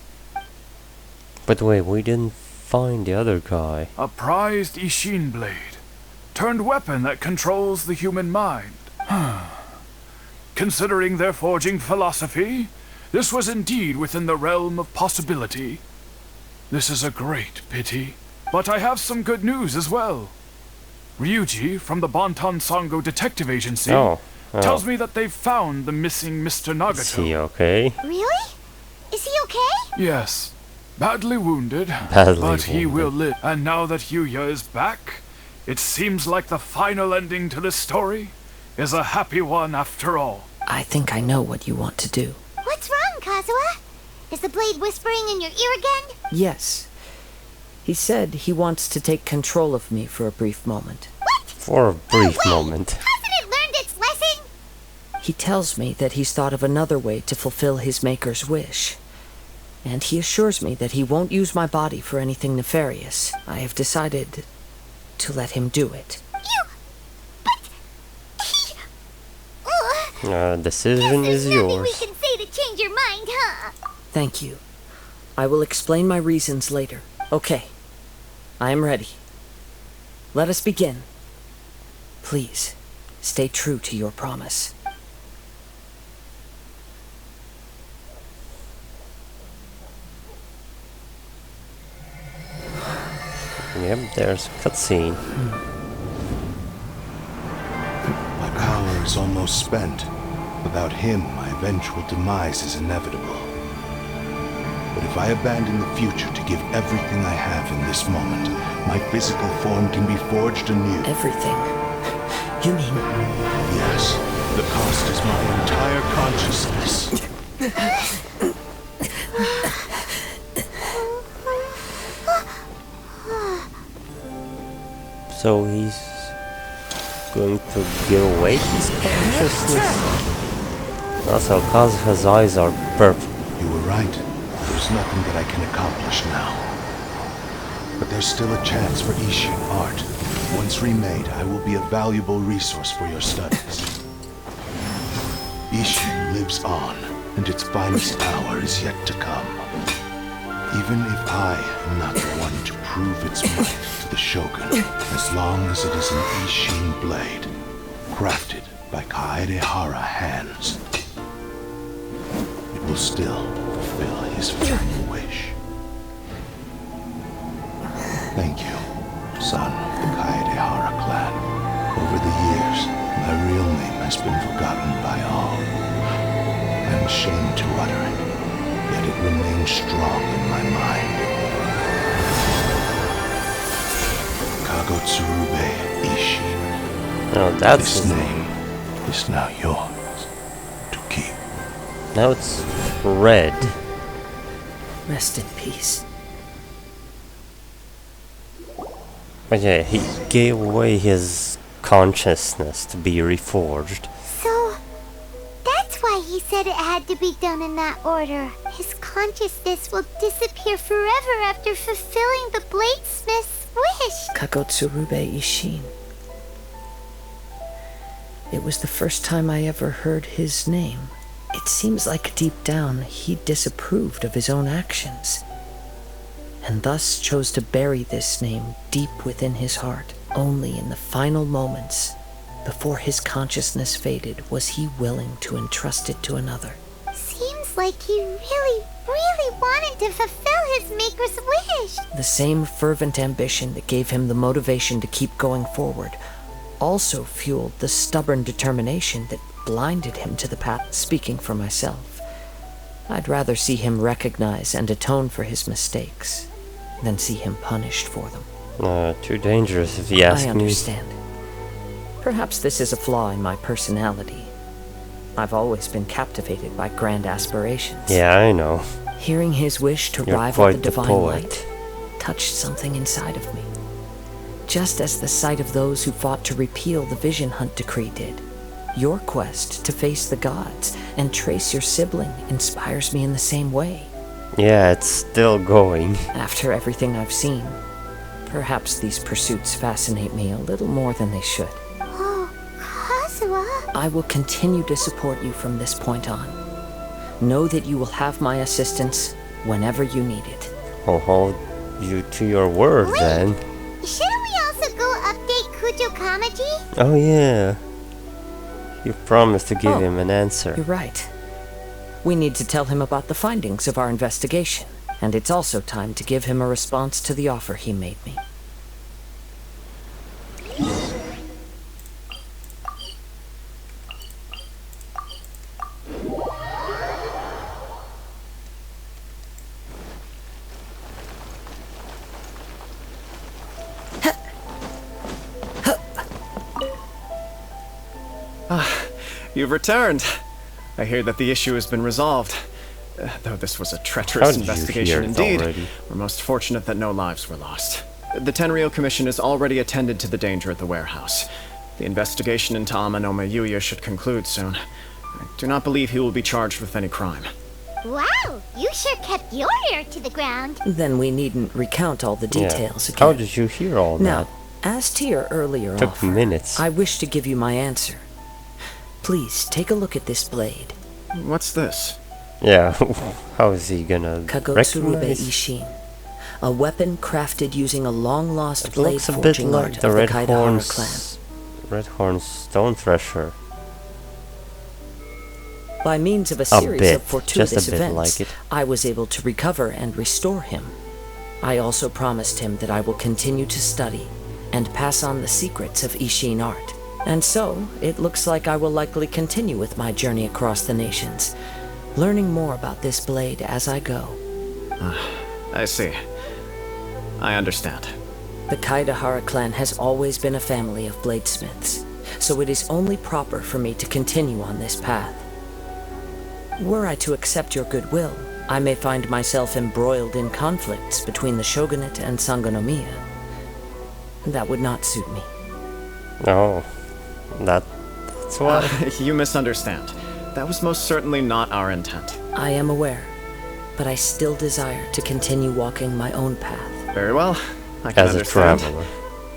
But wait, we didn't find the other guy. A prized Ishin blade. Turned weapon that controls the human mind. Considering their forging philosophy, this was indeed within the realm of possibility. This is a great pity. But I have some good news as well. Ryuji from the Bonton Sango Detective Agency tells me that they've found the missing Mr. Nagato. Is he okay? Really? Is he okay? Yes. Badly wounded, but he will live. And now that Yuya is back, it seems like the final ending to this story is a happy one after all. I think I know what you want to do. What's wrong, Kazuha? Is the blade whispering in your ear again? Yes. He said he wants to take control of me for a brief moment. What? For a brief moment. Hasn't it learned its lesson? He tells me that he's thought of another way to fulfill his maker's wish. And he assures me that he won't use my body for anything nefarious. I have decided to let him do it. Decision is yours. We can say to change your mind, huh? Thank you. I will explain my reasons later. Okay. I am ready. Let us begin. Please, stay true to your promise. Yep, there's a cutscene. My power is almost spent. Without him, my eventual demise is inevitable. But if I abandon the future to give everything I have in this moment, my physical form can be forged anew. Everything? You mean... Yes. The cost is my entire consciousness. So he's going to give away his consciousness. Also, Kazuha's eyes are purple. You were right. There's nothing that I can accomplish now. But there's still a chance for Ishin art. Once remade, I will be a valuable resource for your studies. Ishin lives on, and its finest hour is yet to come. Even if I am not the one to prove its might to the Shogun, as long as it is an Ishin blade, crafted by Kaedehara hands, it will still fulfill his final wish. Thank you, son of the Kaedehara clan. Over the years, my real name has been forgotten by all. I am ashamed to utter it, yet it remains strong in my mind. Kagotsurube Ishin. Oh, that's his name is now yours to keep. Now it's red. Rest in peace. But yeah, he gave away his consciousness to be reforged. So, that's why he said it had to be done in that order. His consciousness will disappear forever after fulfilling the bladesmith's wish. Kagotsurube Ishin. It was the first time I ever heard his name. It seems like deep down he disapproved of his own actions, and thus chose to bury this name deep within his heart. Only in the final moments, before his consciousness faded, was he willing to entrust it to another. Seems like he really wanted to fulfill his maker's wish. The same fervent ambition that gave him the motivation to keep going forward also fueled the stubborn determination that blinded him to the path. Speaking for myself, I'd rather see him recognize and atone for his mistakes than see him punished for them. Too dangerous if you ask me. I understand. Perhaps this is a flaw in my personality. I've always been captivated by grand aspirations. Yeah, I know. Hearing his wish to You're rival quite the the divine poet. light touched something inside of me. Just as the sight of those who fought to repeal the Vision Hunt decree did. Your quest to face the gods and trace your sibling inspires me in the same way. Yeah, it's still going. After everything I've seen, perhaps these pursuits fascinate me a little more than they should. Oh, Kazuha. I will continue to support you from this point on. Know that you will have my assistance whenever you need it. I'll hold you to your word then. Shouldn't we also go update Kujo Kamaji? Oh yeah. You promised to give him an answer. You're right. We need to tell him about the findings of our investigation, and it's also time to give him a response to the offer he made me. You've returned. I hear that the issue has been resolved. Though this was a treacherous investigation indeed, we're most fortunate that no lives were lost. The Tenryou Commission has already attended to the danger at the warehouse. The investigation into Amanoma Yuya should conclude soon. I do not believe he will be charged with any crime. Wow, you sure kept your ear to the ground. Then we needn't recount all the details again. How did you hear all now, that? as to your earlier Took offer, minutes. I wish to give you my answer. Please, take a look at this blade. What's this? Yeah, how is he gonna Kagotsurube recognize? Ishin. A weapon crafted using a long-lost It blade looks a bit forging like art the of Red the Kaidahara clan. Redhorn's stone thresher. By means of a series bit, of fortuitous just a bit events, like it. I was able to recover and restore him. I also promised him that I will continue to study and pass on the secrets of Ishin art. And so, it looks like I will likely continue with my journey across the nations, learning more about this blade as I go. I see. I understand. The Kaidahara clan has always been a family of bladesmiths, so it is only proper for me to continue on this path. Were I to accept your goodwill, I may find myself embroiled in conflicts between the shogunate and Sangonomiya. That would not suit me. Oh, that's why. You misunderstand. That was most certainly not our intent. I am aware, but I still desire to continue walking my own path. Very well. I can As a understand. traveler.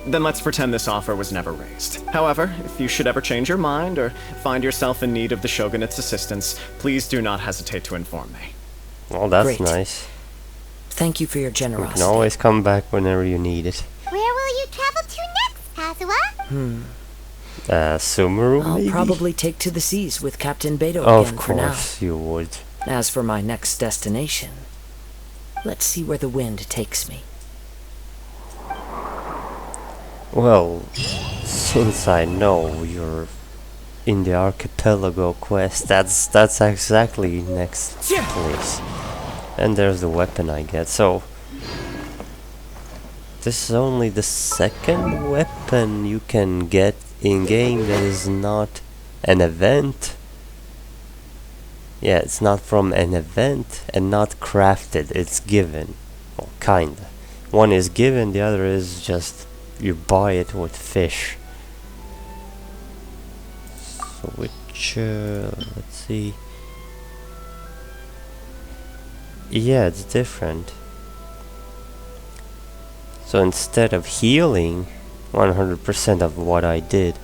Then let's pretend this offer was never raised. However, if you should ever change your mind or find yourself in need of the shogunate's assistance, please do not hesitate to inform me. Well, that's Great. nice. Thank you for your You generosity. can always come back whenever you need it. Where will you travel to next, Kazuha? Sumeru, I'll maybe? probably take to the seas with Captain Beidou Of again for now. course you would. As for my next destination, let's see where the wind takes me. Well, since I know you're in the archipelago quest, that's exactly next place. And there's the weapon I get, so this is only the second weapon you can get in-game that is not an event. Yeah, it's not from an event and not crafted, it's given. Well, kinda. One is given, the other is just you buy it with fish. So which, let's see. Yeah, it's different. So instead of healing 100% of what I did,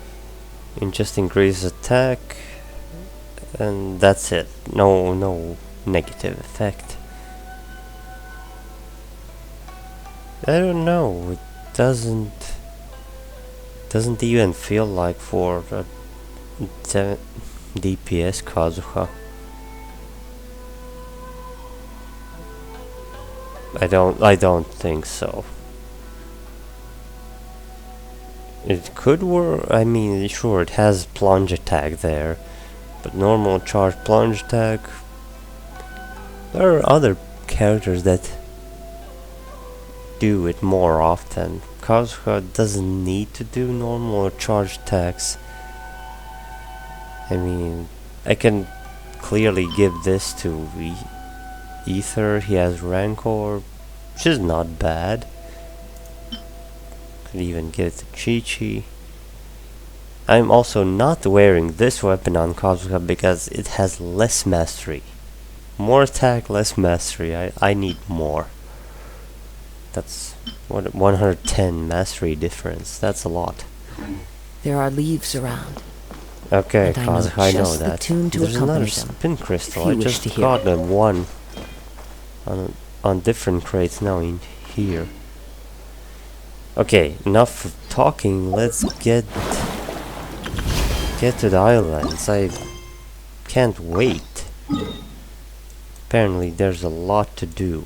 it just increases attack And that's it. No negative effect. I don't know. It doesn't even feel like for a 7 DPS Kazuha. I don't think so. It could work. I mean, sure, it has plunge attack there, but normal charge plunge attack. There are other characters that do it more often. Kazuha doesn't need to do normal charge attacks. I mean, I can clearly give this to Ether. He has Rancor, which is not bad. Could even give it to Chi-Chi. I'm also not wearing this weapon on Kazuha because it has less mastery. More attack, less mastery. I need more. That's what 110 mastery difference. That's a lot. There are leaves around. Okay, and Kazuha, I know the that. tune to There's another them, spin crystal. if I you wish just to hear got it. one on different crates now in here. Okay, enough of talking. Let's get to the islands. I can't wait. Apparently there's a lot to do.